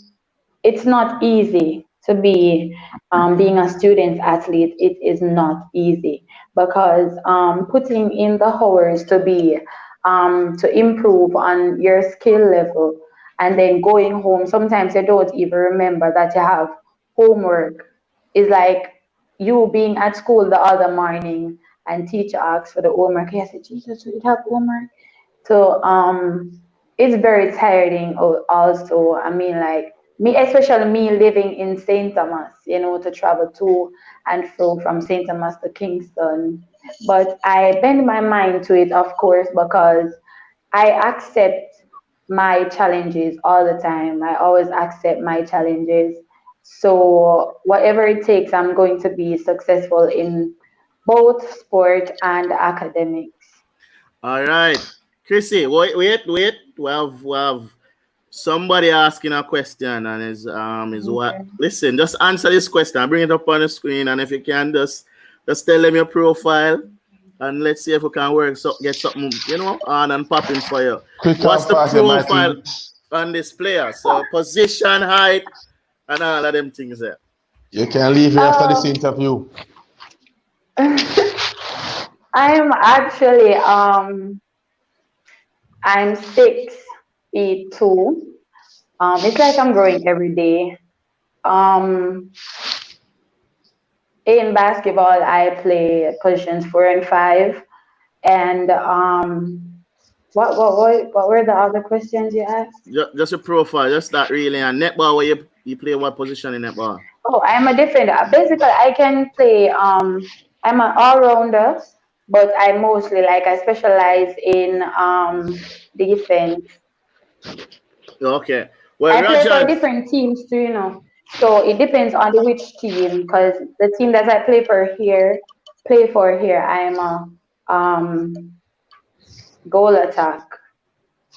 it's not easy to be being a student athlete. It is not easy because putting in the hours to be to improve on your skill level and then going home. Sometimes you don't even remember that you have homework. Is like you being at school the other morning and teacher asks for the homework. Yes, Jesus, we have homework. So it's very tiring also. I mean, like me, especially me living in St. Thomas, to travel to and fro from St. Thomas to Kingston. But I bend my mind to it, of course, because I accept my challenges all the time. I always accept my challenges. So whatever it takes, I'm going to be successful in both sport and academics. All right. Chrissy, wait. We have somebody asking a question and is what, Okay. listen, just answer this question. I'll bring it up on the screen, and if you can just tell them your profile and let's see if we can work so get something, on and popping for you. Quick What's and the fast, profile Mikey. on this player? So position, height, and all of them things there. You can leave here after this Oh, interview. I'm actually I'm 6 feet 2. It's like I'm growing every day. Um, in basketball, I play positions 4 and 5, and what were the other questions you asked? Just a profile, just that really. And netball, where you play what position in netball? Oh, I'm a defender. Basically, I can play. I'm an all rounder, but I specialize in defense. Okay. Well, I play for Rogers, different teams too. So it depends on the which team, because the team that I play for here, I'm a goal attack.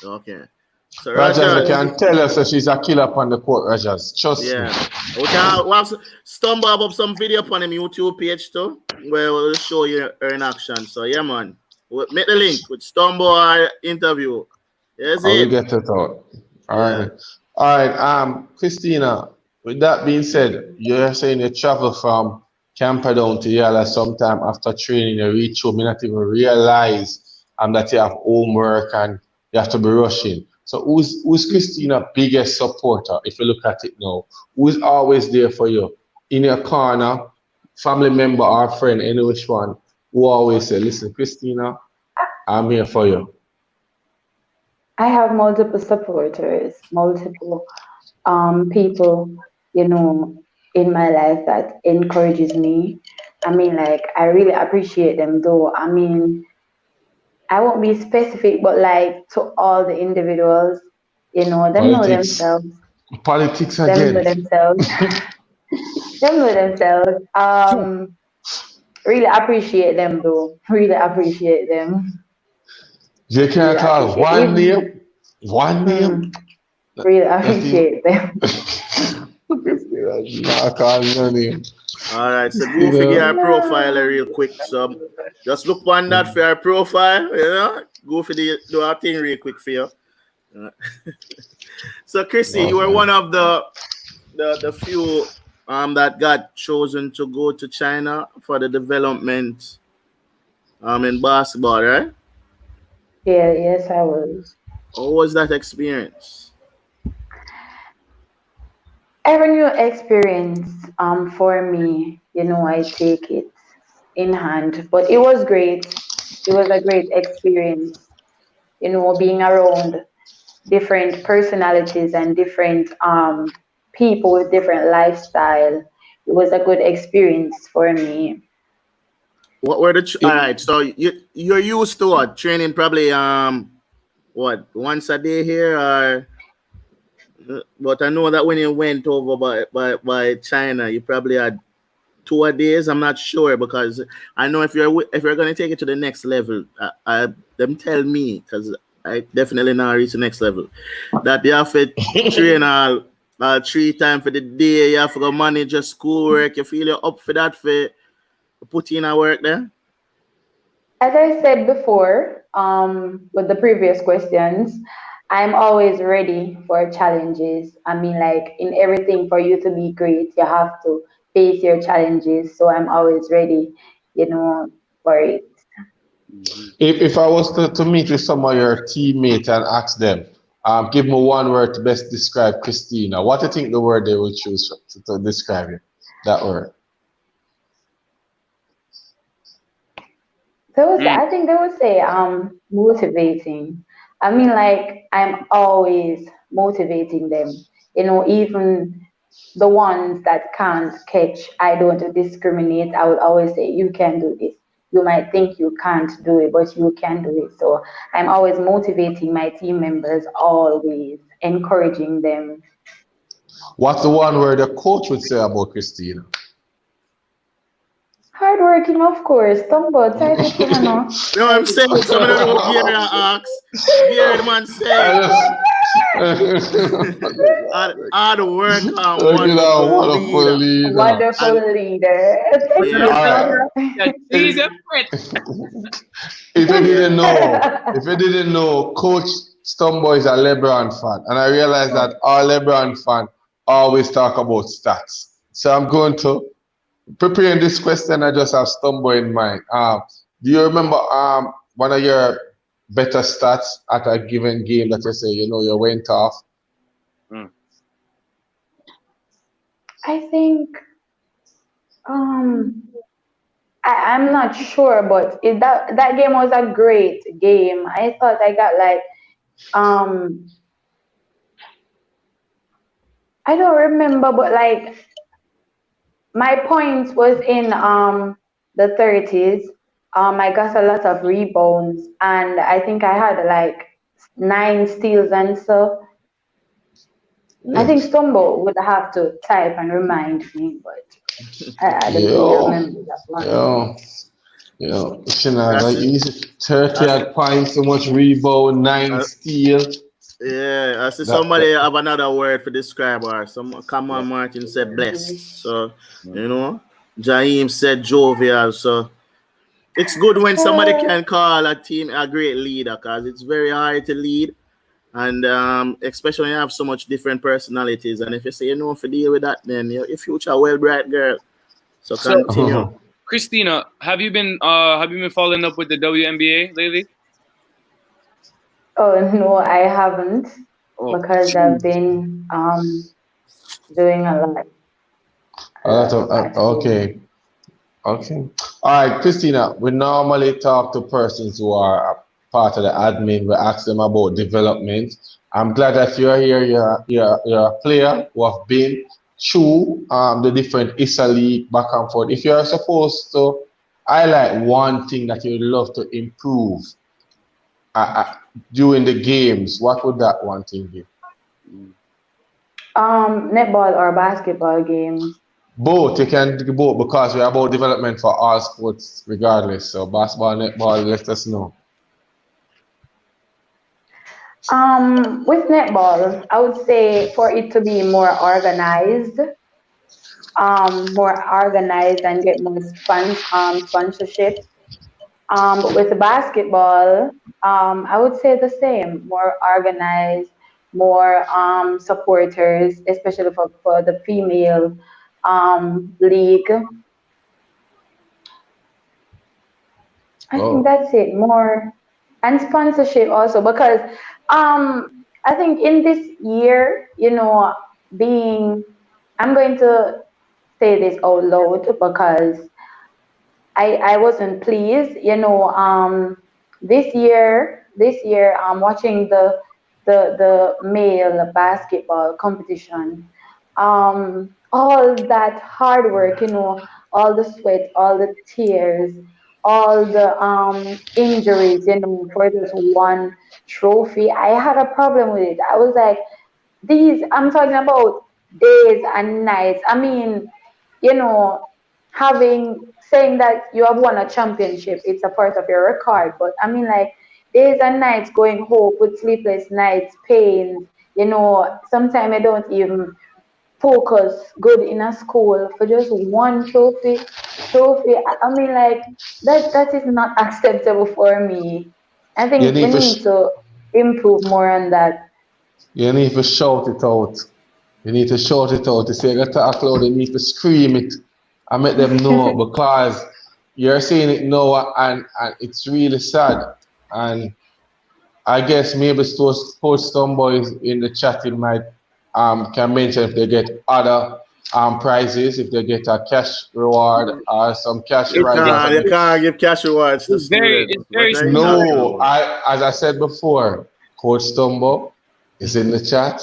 okay. So Rogers, you Rogers, Yeah. can tell us that she's a killer upon the court, Rogers. Trust me. yeah. We have stumble up some video upon him YouTube page too, where we'll show you her in action. So yeah, man. We'll make the link with Stumble our interview. Yes, I will it. get it out. All Yeah. right. All right. Christina, with that being said, you're saying you travel from Camper down to Yala sometime after training, you reach home, you not even realize that you have homework and you have to be rushing. So who's Christina's biggest supporter if you look at it now? Who's always there for you? In your corner, family member or friend, any which one, who always say, listen, Christina, I'm here for you. I have multiple supporters, multiple people, you know, in my life that encourages me. I mean, like I really appreciate them though. I mean, I won't be specific, but like to all the individuals, them know Politics. themselves. Politics Them know again. themselves. Them know themselves. Really appreciate them though. Really appreciate them. You Really can call appreciate one even. name, one name. Mm, really That's it. appreciate them. Not call no name. All right. So You go figure know. our profile real quick. So just look on that for our profile. Go for do our thing real quick for you. Uh, So Chrissy, you were Okay. one of the few that got chosen to go to China for the development in basketball, right? Yeah, yes, I was. How was that experience? Every new experience for me, I take it in hand. But it was great. It was a great experience, being around different personalities and different people with different lifestyle. It was a good experience for me. What were the all If, right? So you're used to what training probably what once a day here or but I know that when you went over by China, you probably had 2 days. I'm not sure because I know if you're gonna take it to the next level, them tell me because I definitely not reach the next level that you have to train all 3 times for the day. You have to go manage your schoolwork. You feel you're up for that for put in a work there. As I said before, with the previous questions, I'm always ready for challenges. I mean, like in everything, for you to be great, you have to face your challenges. So I'm always ready, you know, for it. if I was to meet with some of your teammates and ask them, give me one word to best describe Christina, what do you think the word they will choose to describe you? That word. I think they would say motivating. I mean, like I'm always motivating them. Even the ones that can't catch, I don't discriminate. I would always say, you can do this. You might think you can't do it, but you can do it. So I'm always motivating my team members, always encouraging them. What's the one word the coach would say about Christina? Hardworking, of course. Tumbo, type it in, no? No, I'm Type it saying in. some of the road Gary asks. Gary the man say hard work and wonderful Wonderful leader. leader. Wonderful And leader. but you know, All right. Yeah, If, Jesus Christ. yeah. if you didn't know, Coach Stumbo is a LeBron fan, and I realize that all LeBron fan always talk about stats. So I'm going to preparing this question. I just have Stumbo in mind. Do you remember one of your better stats at a given game that you say you went off? Mm. I think um I'm not sure, but that game was a great game. I thought I got like um I don't remember, but like my points was in the 30s. I got a lot of rebounds, and I think I had like 9 steals and so. I think Yes. Stumbo would have to type and remind me, but I don't really Yo, remember that one. yo, Shinaga, That's it. easy 30 That's it. odd points, so much rebound, nine Uh, steal. yeah, I see That somebody have another word for describe her. Some Cameron Martin said blessed. So you know, Jaheim said jovial. So it's good when somebody Uh, can call a team a great leader because it's very hard to lead. And especially when you have so much different personalities. And if you say you know if you deal with that, then your future well bright girl. So So, continue. Christina, have you been following up with the WNBA lately? oh no, I haven't Oh, because I've been doing a lot at home. okay, okay. All right, Christina, we normally talk to persons who are a part of the admin. We ask them about development. I'm glad that you're here. You're a player who have been through the different ISA league back and forth. If you're supposed to highlight one thing that you'd love to improve during the games, what would that one thing be? Netball or basketball games. Both, you can do both because we're about development for all sports regardless. So basketball, netball, let us know. With netball, I would say for it to be more organized and get more sponsorships. But with the basketball, I would say the same, more organized, more supporters, especially for the female league. I think Oh, that's it. More and sponsorship also because I think in this year, being I'm going to say this out loud because I wasn't pleased. This year watching the male basketball competition, all that hard work, all the sweat, all the tears, all the injuries, for just one trophy, I had a problem with it. I was like, I'm talking about days and nights. I mean, you know, saying that you have won a championship, it's a part of your record. But I mean, like, days and nights going home with sleepless nights, pains, sometimes I don't even focus good in a school for just one trophy. I mean, like, that is not acceptable for me. I You think we need to need to improve more on that. you need to shout it out. You need to shout it out. You say you talk loud, you need to scream it and make them know because you're saying it now and it's really sad. And I guess maybe some boys in the chat it might can mention if they get other prizes, if they get a cash reward or some cash You prize or can't, you something. can't give cash rewards to students. It's What very are you talking No, about? as I said before, Coach Stumbo is in the chat,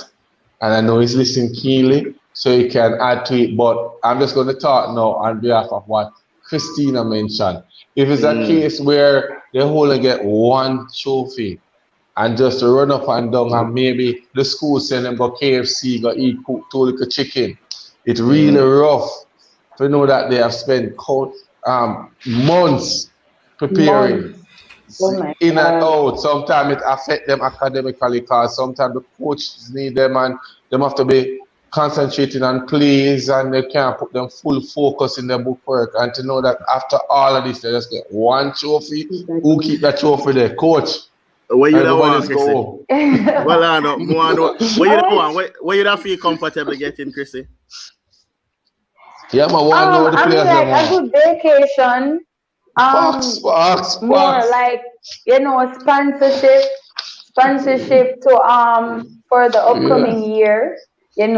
and I know he's listening keenly, so he can add to it. But I'm just going to talk now on behalf of what Christina mentioned. If it's a case where they only get one trophy and just run up and down, and maybe the school send them go KFC, go eat two little chicken, it's really rough to know that they have spent months preparing Months. Oh my in and God. out. Sometimes it affect them academically because sometimes the coaches need them and them have to be concentrating on plays and they can't put them full focus in their book work. And to know that after all of this, they just get one trophy. Who keep that trophy there? Coach. Where you don't Everybody want, just Chrissy? go. Well, I know. Where you don't want? Where you don't feel comfortable getting, Chrissy? Yeah, man, want to know what the I mean, players like them a want. good vacation. Fox, Fox, More Fox. like, sponsorship to for the Yeah. upcoming year. I am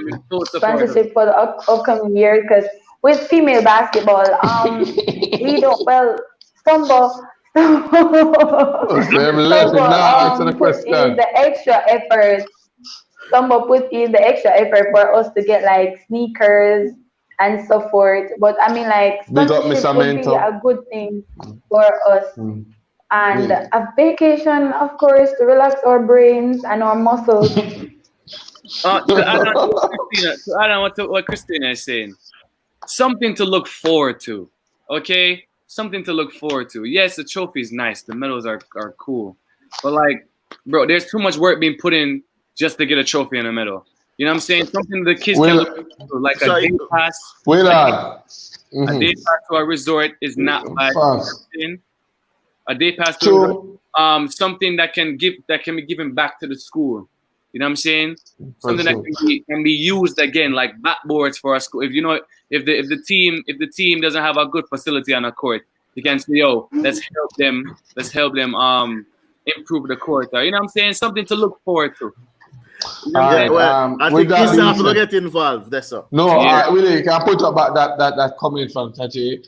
in full support of Sponsorship for the upcoming year, because with female basketball, we don't, well, Stumble So I'm laughing now. Answer the put in question. the extra effort. Stumble put in the extra effort for us to get like sneakers and so forth. But I mean, like, Big up, sponsorship Mr. would be Mentor. a good thing for us. Mm. And Me. a vacation, of course, to relax our brains and our muscles. to add on to what what Christina is saying, something to look forward to. Okay, something to look forward to. Yes, the trophy is nice, the medals are cool, but like, bro, there's too much work being put in just to get a trophy and a medal. You know what I'm saying? Something the kids can look Will, forward to, like So, a day pass. will A day, on. a day Mm-hmm. pass to a resort is not bad. Fox. A day pass to a resort, True. something that can be given back to the school. You know what I'm saying? For Something that sure. can be used again, like backboards for our school. If the team doesn't have a good facility on a court, you can say, yo, let's help them improve the court. You know what I'm saying? Something to look forward to. You know what All I'm yeah, saying? right. well, I With think that Chris being have to said, get involved. That's all. no, Yeah. Willie, you can put about that comment from Tajay.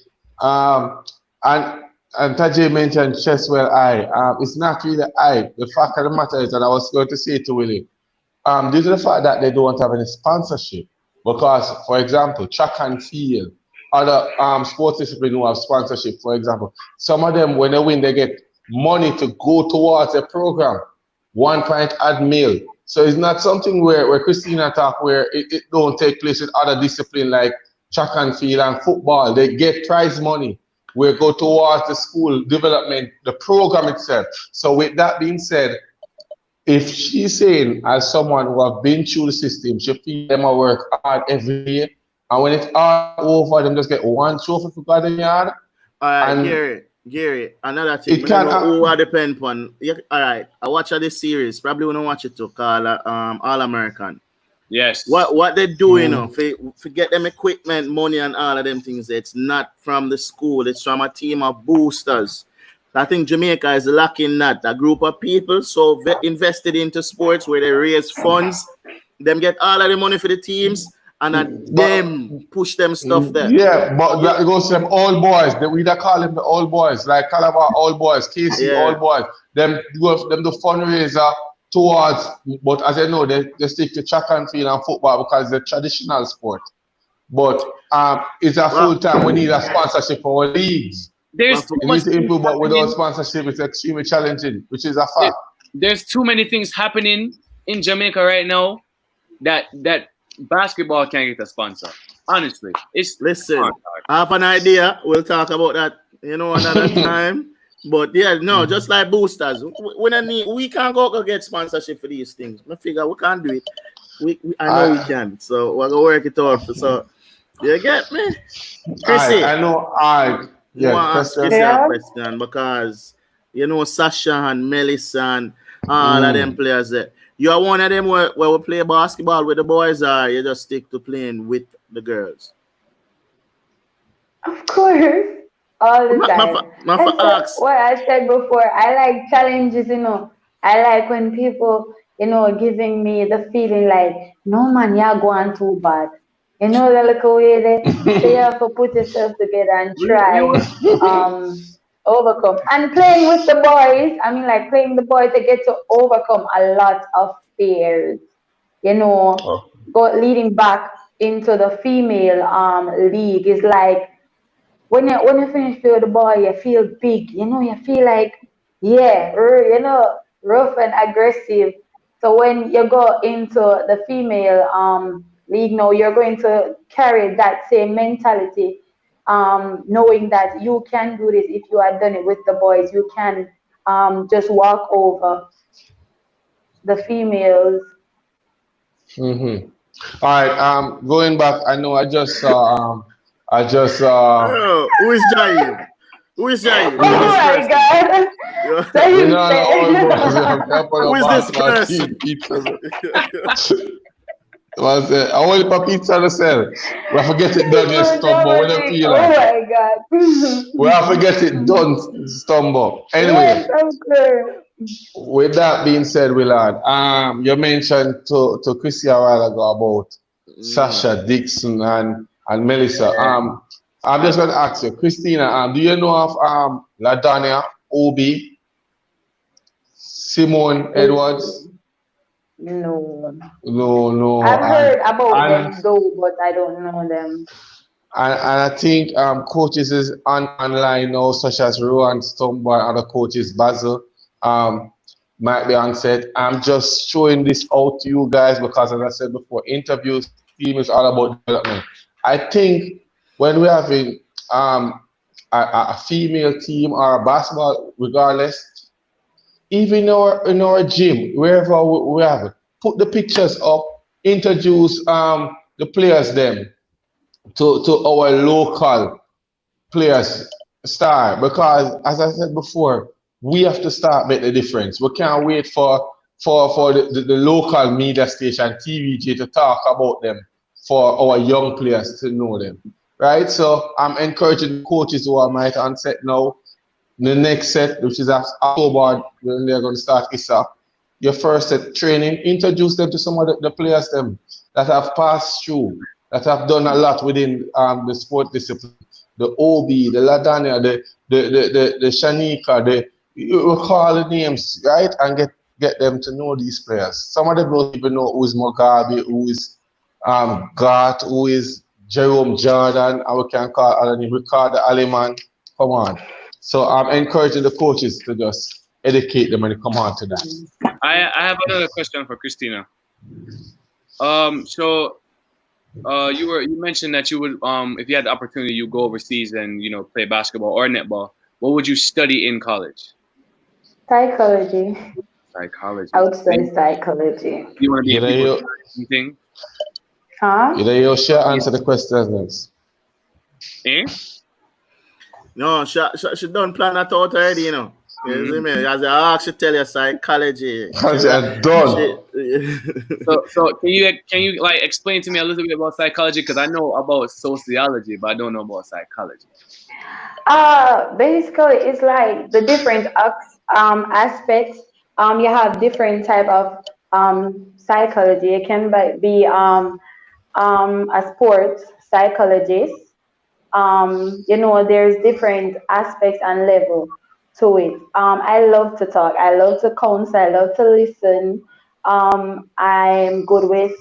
And Tajay mentioned Cheswell I. It's not really I. The fact of the matter is that I was going to say to Willie, due to the fact that they don't have any sponsorship, because, for example, track and field, other sports discipline who have sponsorship, for example, some of them, when they win, they get money to go towards a program, 1 point ad meal. So it's not something where Christina talk where it don't take place in other discipline like track and field and football. They get prize money where go towards the school development, the program itself. So with that being said, if she's saying as someone who have been through the system, she feel them a work hard every day, and when it's all over, them just get one trophy for God in yard, All right, and Gary, another thing. it I don't can know who I depend on. Yeah, all right, I watch this series. Probably wanna watch it too, called All American. Yes. What they do, for get them equipment, money, and all of them things, it's not from the school, it's from a team of boosters. I think Jamaica is lacking that. A group of people so invested into sports where they raise funds, them get all of the money for the teams, and them push them stuff there. yeah, but Yeah, that goes to them old boys. We that call them the old boys, like Calabar old boys, KC yeah. old boys. Them the fundraiser towards, but as I know, they stick to track and field and football because it's a traditional sport. But it's a full Well, time. We need a sponsorship for our leagues. there's too You much need to things improve, but without happening. sponsorship, it's extremely challenging, which is a There- fact. There's too many things happening in Jamaica right now that basketball can't get a sponsor. Honestly, it's Listen, I have an idea. We'll talk about that, another time. But yeah, no, just like boosters, we can't go get sponsorship for these things. I figure we can't do it. I know we can, so we're gonna work it out. So you get me, Chrissy? I know. I Yeah, want to ask question. Chrissy a Yeah. question because Sasha and Melissa and all of them players there. You are one of them where we play basketball with the boys, or you just stick to playing with the girls? Of course, all the time. My I said ask. what I said before. I like challenges, I like when people, giving me the feeling like, no man, you're going too bad. The little way they say you have to put yourself together and try overcome. And playing with the boys, I mean like playing the boys, they get to overcome a lot of fears, go leading back into the female league is like when you finish play with the ball, you feel big. You feel like rough and aggressive. So when you go into the female league now, you're going to carry that same mentality, knowing that you can do this. If you had done it with the boys, you can just walk over the females. Mm-hmm. All right. Going back, I know I just saw. Who is Jaime? Who is Jaime? Oh my God! So You you know how it goes. Who is this person? I want to pizza to sell. We forget it done, you stumble. We don't feel Oh like. my God! We have to get it done, stumble. Anyway, Yes, okay. with that being said, Willard, you mentioned to Chrissy a while ago about Sasha, Dixon, and Melissa. I'm just going to ask you, Christina, do you know of LaDania, Obi, Simone Edwards? No. No. I've heard about And them though, but I don't know them. I think coaches is online now, such as Rowan Stumbo and other coaches, Basil, might be on set. I'm just showing this out to you guys because, as I said before, interviews, team is all about development. I think when we're having a female team or a basketball, regardless, even in our gym, wherever we have it, put the pictures up, introduce the players them to our local players star because as I said before, we have to start make the difference. We can't wait for the local media station TVJ to talk about them for our young players to know them. Right? So I'm encouraging coaches who are might on set now. The next set, which is October, when they're going to start ISA, your first set training, introduce them to some of the players them that have passed through, that have done a lot within the sport discipline. The OB, the Ladania, the Shanika, you recall the names, right? And get them to know these players. Some of them don't even know who is Mugabe, who is Gart, who is Jerome Jordan, and we can call other name, Ricardo Aleman. Come on. So I'm encouraging the coaches to just educate them and come on to that. I have another question for Christina. So you mentioned that you would if you had the opportunity you go overseas and play basketball or netball. What would you study in college? Psychology. Psychology. I would say psychology. You want to be a Either people anything? Huh? you share answer the questions. Eh? No, she done plan that out already, You see me? As I asked, she tell you psychology. Because you're done. So can you like explain to me a little bit about psychology because I know about sociology but I don't know about psychology. Basically, it's like the different aspects. You have different type of psychology. It can be a sports psychologist. There's different aspects and level to it. I love to talk. I love to counsel. I love to listen. I'm good with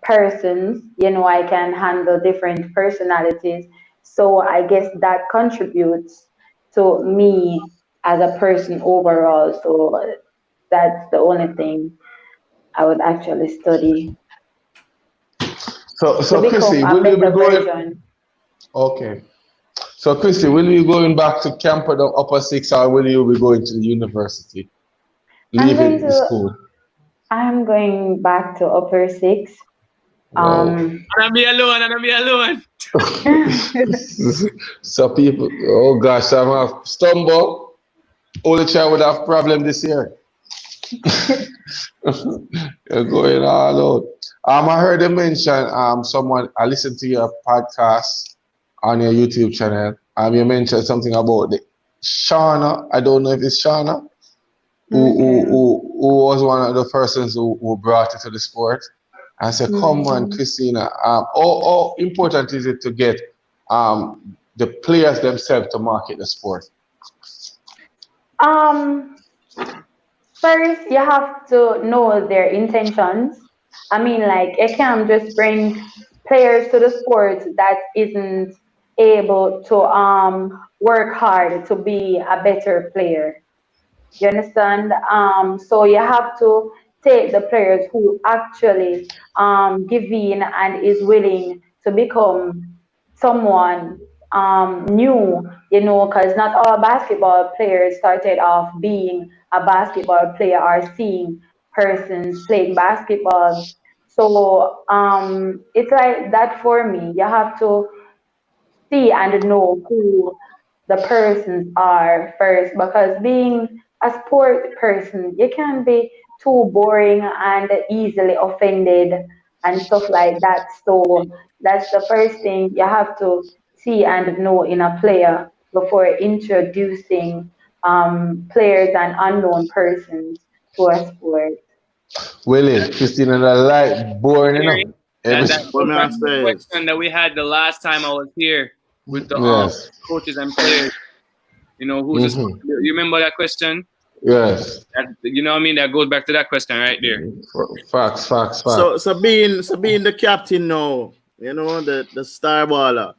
persons. I can handle different personalities. So I guess that contributes to me as a person overall. So that's the only thing I would actually study So, to Chrissy, become a will you be better going? version. Okay. So, Chrissy, will you be going back to Camperdown Upper Six, or will you be going to the university? I'm going Leaving the to school. I'm going back to upper six. Wow. And me alone. So people, oh gosh, I'm a stumble. Only child would have problem this year. You're going all out. I heard you mention someone. I listened to your podcast on your YouTube channel. You mentioned something about the Shauna. I don't know if it's Shauna Okay. who was one of the persons who brought it to the sport. I said, come on, Mhm. Christina. How important is it to get the players themselves to market the sport? Um, First, you have to know their intentions. I mean, like, you can't just bring players to the sport that isn't able to work hard to be a better player. You understand? So you have to take the players who actually give in and is willing to become someone new, because not all basketball players started off being a basketball player or seeing persons playing basketball. So it's like that for me. You have to see and know who the persons are first, because being a sport person, you can be too boring and easily offended and stuff like that. So that's the first thing you have to see and know in a player before introducing players and unknown persons to a sport. Willie, Christina, the light boring enough. Hearing Every, that What goes me I back to the say is, question that we had the last time I was here with the yes. coaches and players. Who's Mm-hmm. responsible? You remember that question? Yes. You know what I mean? That goes back to that question right there. Facts, facts, so facts. being the captain now, the star baller.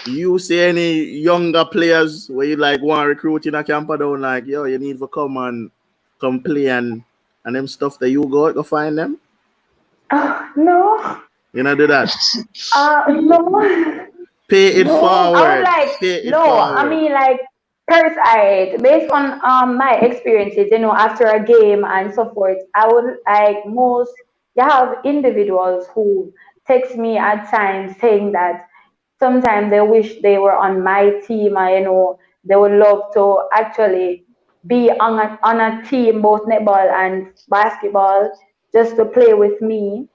You see any younger players where you like want to recruit in a camper down, like, yo, you need to come play and them stuff that you go find them? Oh, no. You know, do that. No. Pay it No. I would forward. like, Pay it no, I forward. mean, like, first, based on my experiences, after a game and so forth, I would like you have individuals who text me at times saying that sometimes they wish they were on my team, and, they would love to actually be on a team, both netball and basketball, just to play with me.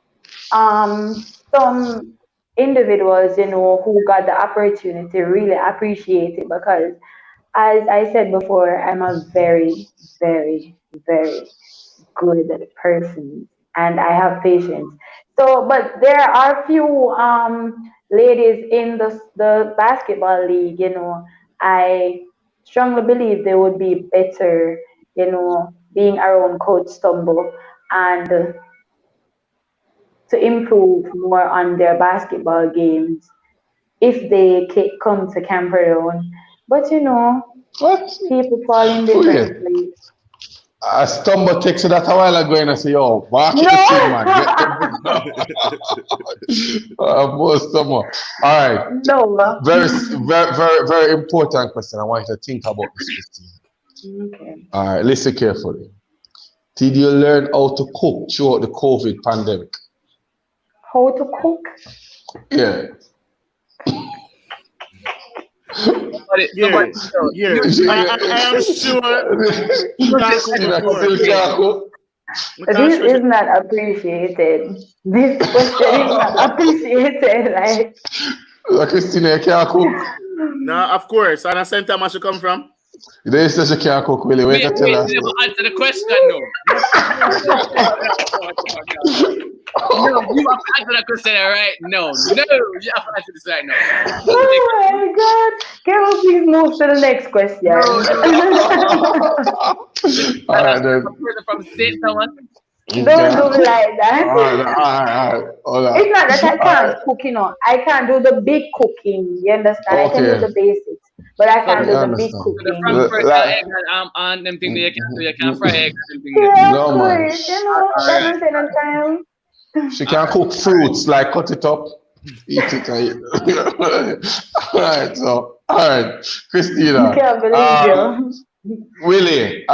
Some individuals, who got the opportunity really appreciate it, because, as I said before, I'm a very, very, very good person and I have patience. So, but there are few ladies in the basketball league, I strongly believe they would be better, being around Coach Stumble and to improve more on their basketball games if they come to Camperdown. But What? people fall in different Wait. places. I stumbled text that a while ago and I say, yo, market the team, No, man. Get them. Most stumble. All right. no. Very, very, very, very important question. I want you to think about this, Christine. Okay. All right, listen carefully. Did you learn how to cook throughout the COVID pandemic? How to cook? Yeah. Yes, yes. I am sure you can cook Christina before. still can't cook. This is not appreciated. This question is not appreciated. Like, Christina, you can't cook. No, of course. And a center must come from. They say she can't cook, Willie. Wait Wait, to tell you us. never answer the question, no. No, you have to answer that question right? No, you have to answer this right now. oh my God. Can we please move to the next question? All right, then. A person from St. Thomas. Don't do me like that. All right. Hold on. It's not that I All can't right. cook, I can't do the big cooking. You understand? I can do Okay. the basics. but I can't do I the big understand. The cooking. Frankfurt Like, egg and on them thing that you can't do. You can't fry egg and them thing there. Yeah, no of man. course, you know, All that right. don't take no time. She can cook fruits, like cut it up, eat it. And eat. All right, so all right, Christina. Can't believe you. Willie.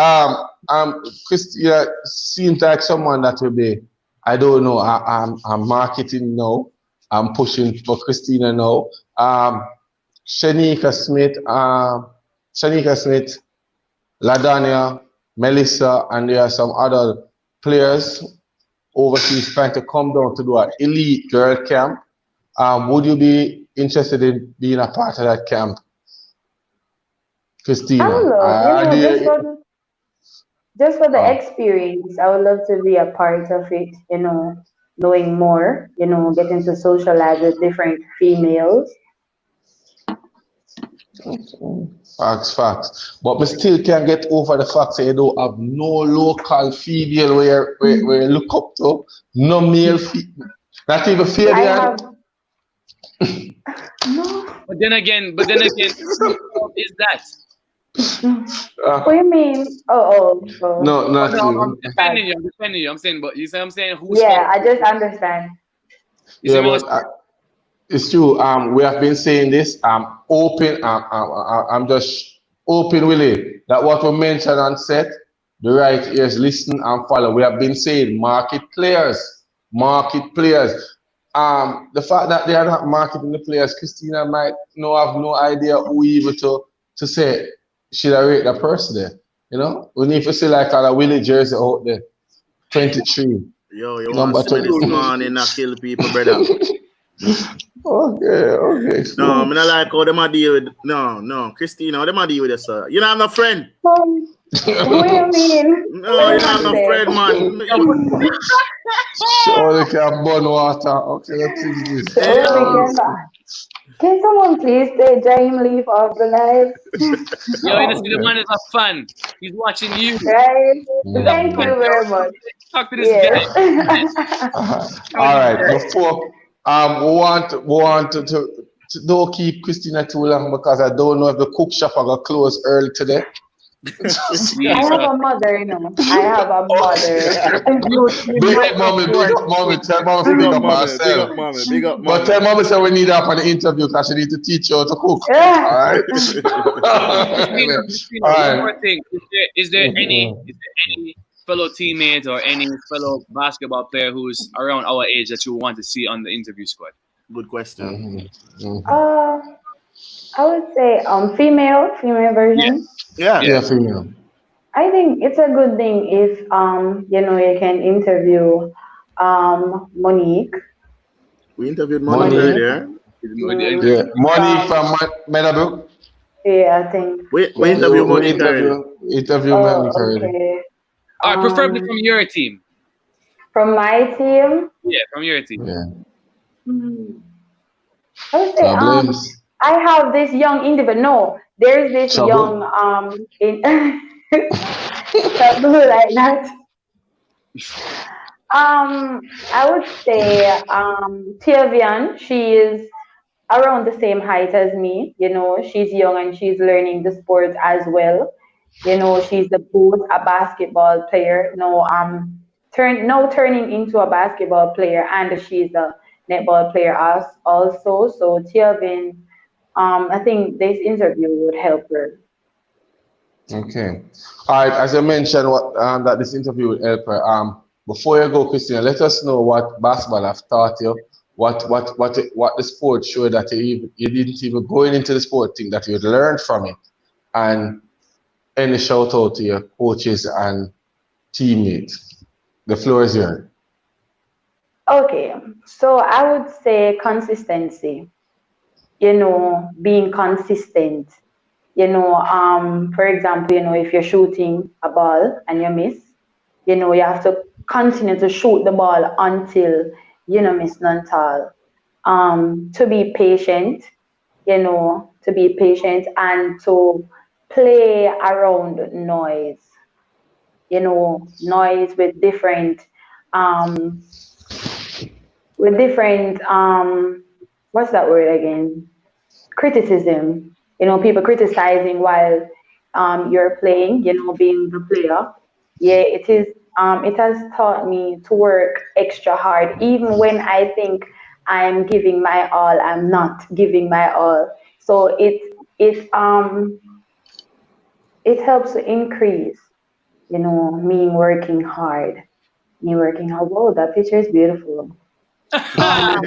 Christina seems like someone that will be. I don't know. I'm marketing now. I'm pushing for Christina now. Shanika Smith. Shanika Smith. Ladania, Melissa, and there are some other players overseas trying to come down to do an elite girl camp. Would you be interested in being a part of that camp, I Christina? would love, you know, just for the Uh, experience, I would love to be a part of it, you know, knowing more, you know, getting to socialize with different females. facts. But we still can't get over the fact that you don't have no local female where you look up to, no male, not even I Fabian. have no. But then again, whose fault is that? Uh, What do you mean? Oh. no, not No, I'm you. defending you. I'm defending you. I'm saying, but you see what I'm saying? Whose fault? Yeah, I just understand. You see Yeah, what I'm but it's true. We have been saying this. I'm open. I'm just open, Willie. That what we mentioned and said. The right ears listen and follow. We have been saying market players, market players. The fact that they are not marketing the players, Christina might have no idea who even to say should I rate that person there. You know, we need to see like a Willie jersey out there, 23, Yo, you want number to see me this 23. morning and kill people, brother? Okay. No, So, I'm not like how them a deal with. No, Christina, how them a deal with this, sir? You don't have no friend. What do you mean? No, What you am don't I have no saying? friend, man. Surely can burn water. Okay, let's see this. Hey, Oh, we yo. can someone please say Jaime leave off the live? Yo, you know, see, the Okay. man is a fan. He's watching you. Right? He's a Thank fan, you Mhm. yo. very much. Talk to this guy. Yes. All right. Before we want to don't keep Christina too long because I don't know if the cook shop are gonna close early today. I have Jesus. a mother, you know. I have a mother. You Big might up mommy, big up mommy. Tell mommy to Big big up, up mommy. Big up, herself. mommy. Big up, But mommy. tell mommy say we need her for the interview because she need to teach you how to cook. Yeah. All right. Christina, All one right. more thing. Is there any fellow teammate or any fellow basketball player who's around our age that you want to see on the interview squad? Good question. Uh, I would say female version. Yeah. Yeah, female. I think it's a good thing if you know, you can interview Monique. We interviewed Monique Money. earlier. Yeah, money From from Meadowbrook. yeah, I think. We Yeah. interviewed We Monique earlier. interview Oh, Monique already. okay. All right, preferably Um, from your team. from my team, Yeah, from your team. Yeah. I would say Blames. I have this young individual. No, there's this young Trouble. in don't do it like that. I would say Tiavian. She is around the same height as me. You know, she's young and she's learning the sport as well. You know, she's the both a basketball player. No, turning into a basketball player, and she's a netball player also. So Tiavin, I think this interview would help her. Okay. All right. As I mentioned, what that this interview will help her. Before you go, Christina, let us know what basketball have taught you. What the sport showed that you didn't even going into the sport thing that you'd learned from it, and any shout out to your coaches and teammates. The floor is yours. Okay, so I would say consistency. You know, being consistent. You know, for example, you know, if you're shooting a ball and you miss, you know, you have to continue to shoot the ball until you know miss none at all. To be patient, you know, to be patient and to play around noise, you know, noise um with different what's that word again? Criticism. people criticizing while you're playing, being the player. Yeah, it has taught me to work extra hard, even when I think I'm giving my all, I'm not giving my all. So it helps to increase, me working hard. Me working hard. Whoa, that picture is beautiful. Um,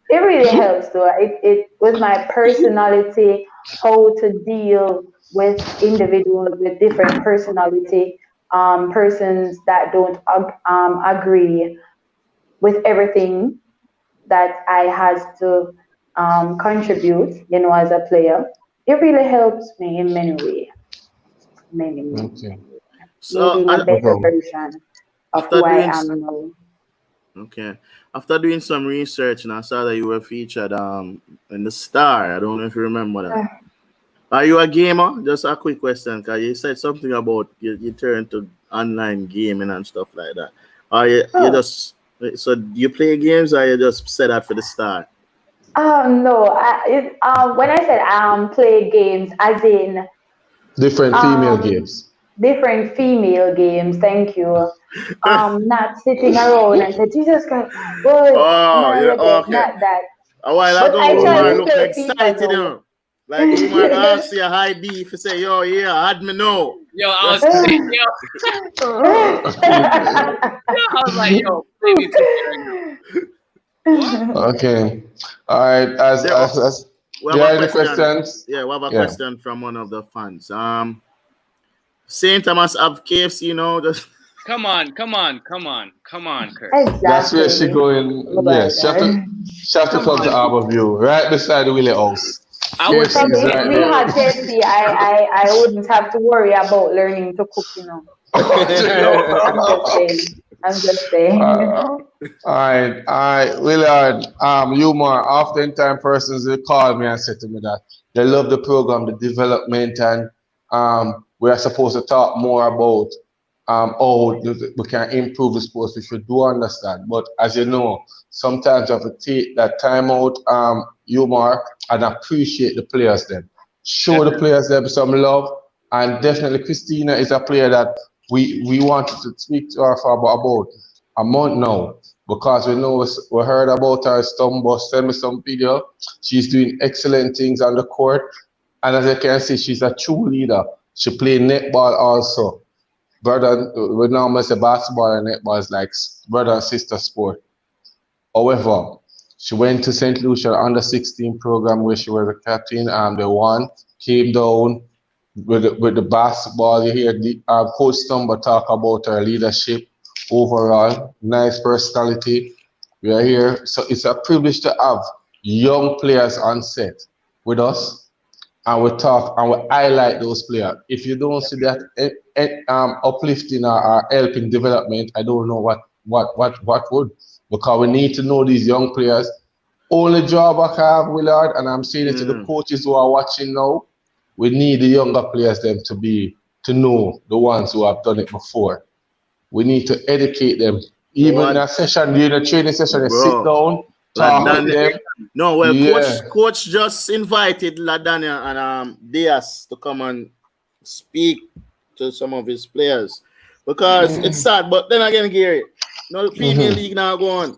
it really helps though. It with my personality, how to deal with individuals with different personality, persons that don't agree with everything that I has to contribute, as a player. It really helps me in many ways, many. Okay. Me So being a No better problem. version of after who I doing am now. okay, after doing some research, and I saw that you were featured in the Star. I don't know if you remember that. Are you a gamer? Just a quick question, cause you said something about you turn to online gaming and stuff like that. Are you Oh, just so do you play games, or you just set that for the Star? no. When I said play games, as in Different female um games. different female games. Thank you. Not sitting around and say, Jesus Christ, boy, I'm Oh, not yeah, ready. okay. Not that. A while But ago, I try woman to Oh, look play FIFA excited, Like woman ask you ID if you say, yo, yeah, add me know. Yo, I was saying, yo, I was like, yo, play me 2K right now. What? now. okay. All right. There, As we have there a are any question. questions? Yeah, we have a Yeah. question from one of the fans. Saint Thomas have KFC, just Come on, Chris. That's where she Exactly. Oh going. my Yes. God. She have to Come come to on. Harbour View, right beside the Willie House. I would KFC say, is Probably if right we there. had KFC, I wouldn't have to worry about learning to cook. I'm just saying. I'm just saying. All right. Willard, humor. Oftentimes persons will call me and say to me that they love the program, the development, and we are supposed to talk more about how we can improve the sports, which we do understand. But as you know, sometimes you have to take that time out, humor, and appreciate the players then. Show the definitely. players them some love, and definitely Christina is a player that we wanted to speak to her for about a month now because we know we heard about her stumble, send me some video. She's doing excellent things on the court, and as you can see, she's a true leader. She played netball also. Brother, we normally say basketball and netball is like brother and sister sport. However, she went to St. Lucia under 16 program where she was a captain and they won, came down with the basketball. You hear the Coach Stumba talk about her leadership overall, nice personality. We are here. So it's a privilege to have young players on set with us and we talk and we highlight those players. If you don't see that uplifting or helping development, I don't know what would because we need to know these young players. Only job I have, Willard, and I'm saying it to the Mm. coaches who are watching now. We need the younger players them to know the ones who have done it before. We need to educate them. Even in What, a session, during a training session, you sit bro? down, talk to Ladan, them. no, well, Yeah. coach just invited Ladania and Diaz to come and speak to some of his players because it's sad. But then again, Gary, no female Mm-hmm. league now go on.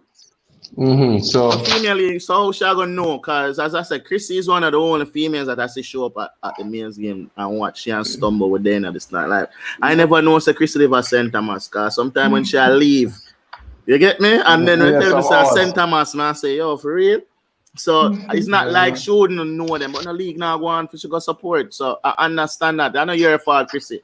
Mm-hmm. No So female league, so how she gonna know? Cause as I said, Chrissy is one of the only females that I see show up at the men's game and watch she and stumble with them at this night. Like I never know say Chrissy live at St. Thomas, cause sometimes when she leave, you get me? And then when yeah, tell me some say hours. St. Thomas, man, I say, yo, for real. So it's not like Yeah. she wouldn't know them, but the league now go on for she go support. So I understand that. I know you're a fault, Chrissy.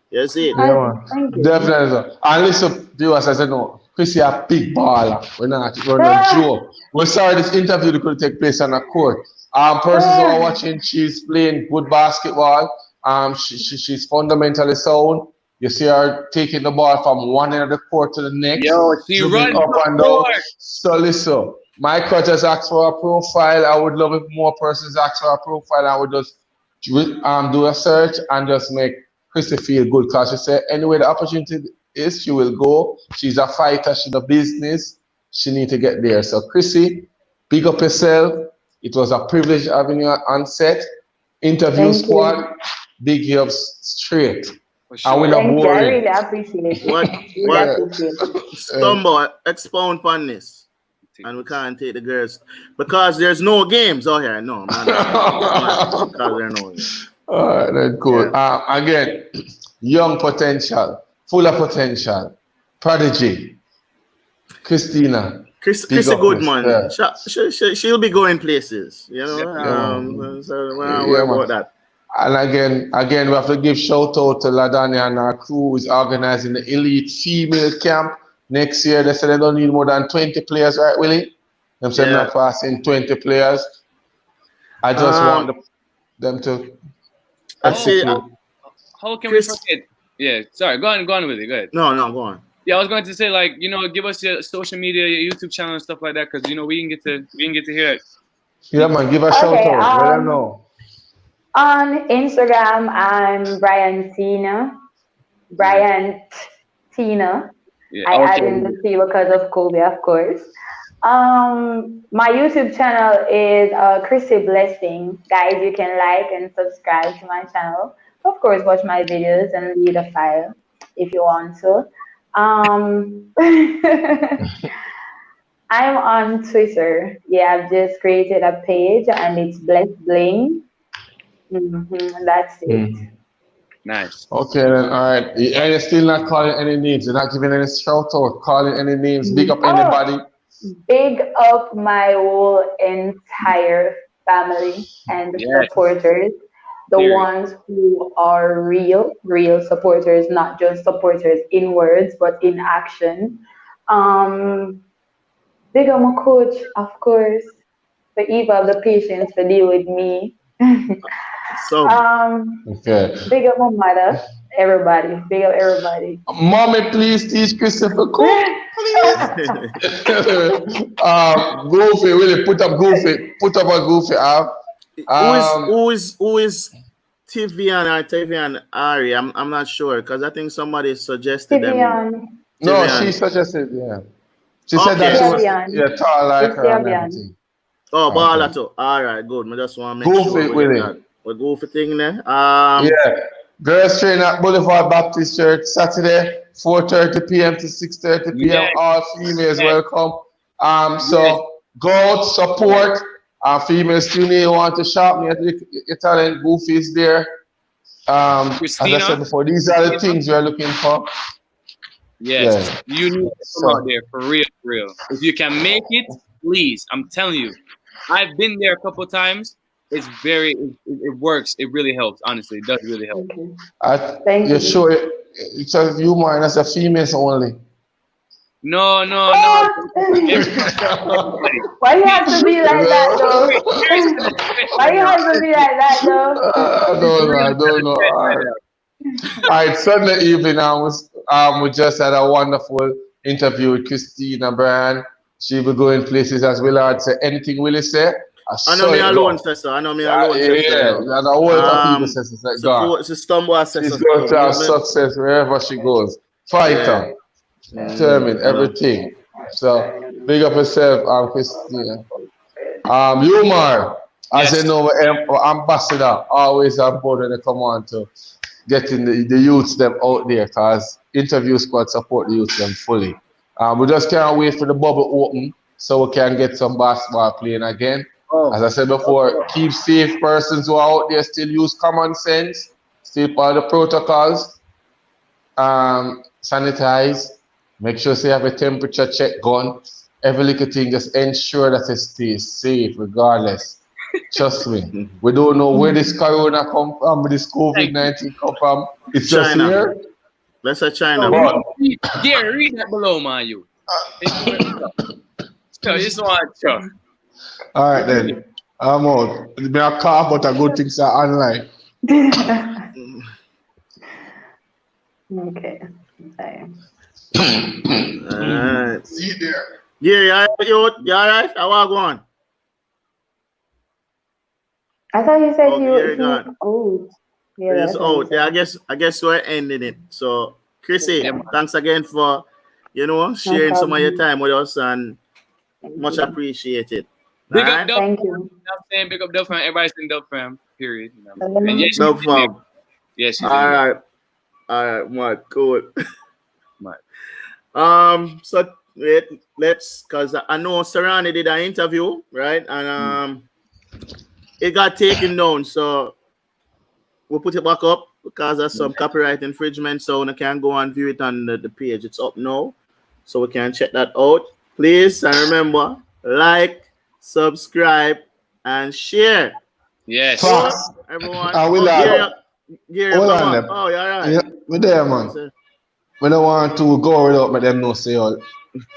You see it. Yeah, I thank man. you. Definitely. So. And listen, viewers, as I know, Chrissy a big baller. We're not Ah, joke. We're sorry this interview could take place on a court. Persons who are ah. watching, she's playing good basketball. She's fundamentally sound. You see her taking the ball from one end of the court to the next, Yo, she dribbling runs up the and down. court. So listen, my coach has asked for a profile. I would love if more persons ask for a profile. I would just do a search and just make Chrissy feel good because she said anyway the opportunity is she will go. She's a fighter, she's a business, she need to get there. So Chrissy, big up yourself. It was a privilege having you on set. Interview Thank squad, you. big ups straight. For And we sure. not Thank you. I boring. really appreciate it. What Really what appreciate it. Stumble expound upon this. And we can't take the girls because there's no games out here. No, man, that's not because there are no games. All right, then cool. Yeah. Again, young potential, full of potential, prodigy, Christina. Chris Big a up good yourself. man. She'll be going places, you know. Yeah. So we're not worried about that. And again, we have to give shout out to Ladania and our crew who is organizing the elite female camp next year. They said they don't need more than 20 players, right, Willie? Them said Yeah. not passing 20 players. I just want them to I see. execute. How can Chris- we forget? Yeah, sorry. Go on with it. Go ahead. No, go on. Yeah, I was going to say, like, you know, give us your social media, your YouTube channel and stuff like that, because you know we can get to hear it. Yeah, man, give a shout Okay, out. Let them know. On Instagram, I'm Bryan Tina. Bryan Tina. Yeah, I add okay. in the C because of Kobe, of course. My YouTube channel is Chrissy Blessing. Guys, you can like and subscribe to my channel. Of course, watch my videos and leave a file if you want to. I'm on Twitter. Yeah, I've just created a page and it's Bless Bling. That's it. Nice. Okay, then, all right. And you're still not calling any names. You're not giving any shout out, calling any names. Big up anybody. Big up my whole entire family and Yes. supporters. The Period. ones who are real supporters, not just supporters in words, but in action. Big up my coach, of course, for Eva, the patience to deal with me. So Okay. Big up my mother, everybody. Big up everybody. Mommy, please teach Christopher cook. Goofy, Willie, put up a Goofy app. who is Tivian Ari? I'm not sure because I think somebody suggested them. Tivian. No, Tivian. she suggested, yeah. She said Okay. that she was Tivian. tall like It's her and Tivian. everything. Oh, Okay. Balato. All right, good. I just want to make Goofy, sure we Willie. get that. We Goofy thing there. Yeah. Girls train at Boulevard Baptist Church Saturday, 4:30 p.m. to 6:30 p.m. Yes. All females Yes. welcome. So go out, support. Females still need want to shop. Me, your talent. Goofy is there. As Christina. I said before, these are the things we're looking for. Yes. Yeah. You need to come out there for real. If you can make it, please. I'm telling you. I've been there a couple times. It's it works. It really helps. Honestly, it does really help. Thank You're you. sure it's a humor and that's a females only. No. Why you have to be like that, though? Why you have to be like that, though? I don't know. All right, Sunday evening, we just had a wonderful interview with Christeina Bryan. She will go in places as Willard say. Anything Willie say? I know me alone, sister. I know me alone, sister. Yeah, and a whole lot of people says it's like God. Support, Stumble, sister. She's going to have success wherever she goes. Fighter, determined, everything. So big up yourself, Christina. Humor, as you know, ambassador, always on board when they come on to getting the youths them out there, because interview squad support the youths them fully. We just can't wait for the bubble open so we can get some basketball playing again. As I said before, keep safe. Persons who are out there still use common sense, still follow the protocols. Sanitize, make sure you have a temperature check gun. Every little thing, just ensure that it stays safe regardless. Trust me. We don't know where this corona come from, where this COVID-19 come from. It's just China. here. Let's say China. Read that below, man. You. So just want to. All right then. I'm out. It's been a car, but a good things are online. Okay. Sorry. Alright. See you there. Yeah, you alright? How are you going? I thought you said you're he gone. old. Yeah, It's that's what out. he Yeah, said. I guess we're ending it. So, Chrissy, Yeah, man. thanks again for sharing some of your problem. time with us and Thank much you. appreciated. Big Alright. up Dub. Thank you. You know what I'm saying? Big up Dub fam. Everybody's in Dub fam. Period. You know what I'm saying? And yes, Dub fam. yeah, she's in there. All right, Mark, cool. Right. So wait, cause I know Serrani did an interview, right? And it got taken down, so we'll put it back up because of some copyright infringement, so we can go and view it on the page. It's up now, so we can check that out. Please, and remember, like, subscribe, and share. Yes. Facts. Everyone. Hold on them. Oh, yeah, right. Yeah, we there, man. We don't want to go without but them know say all.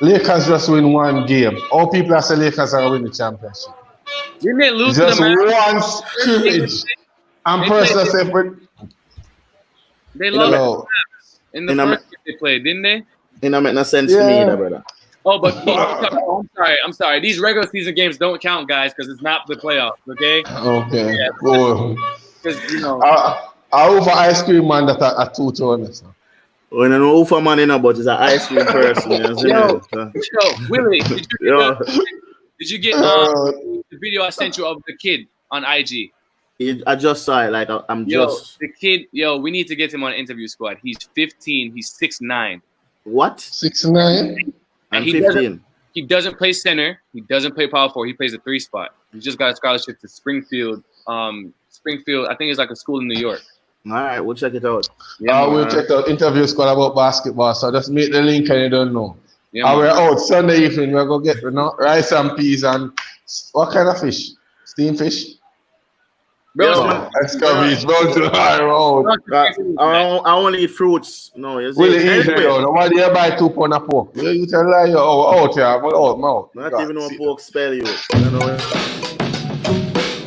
Lakers just win one game. All people are saying Lakers are win the championship. Didn't they lose Just to the Mavs? one scrimmage. And They personal played- separate. They lost know. to the Mavs in the first game they played, didn't they? It don't make no sense to me, either, brother. Oh, but I'm sorry. These regular season games don't count, guys, because it's not the playoffs. Okay. Okay. Yeah. Cool. Because you know. I over ice cream man that are 2 tones. We don't know who for man in but it's an ice cream person. Yo, Willie, did you get the video I sent you of the kid on IG? I just saw it. Like The kid. We need to get him on interview squad. He's 15. He's 6'9". What? 6'9". And he 15. He doesn't play center. He doesn't play power forward. He plays a 3 spot. He just got a scholarship to Springfield. Springfield, I think it's like a school in New York. All right, we'll check it out. Yeah, we'll check out interview squad about basketball. So just make the link and you don't know. Yeah, we're out Sunday evening. We're going to get rice and peas and what kind of fish? Steamed fish? Bro, escabeche, bro, to the high road. I only eat fruits. No, you see. Will you eat it though? Nobody here buy 2 pounds of pork. You tell lie, you're out here. I'm out, mouth. Not even one pork spell you. I don't know.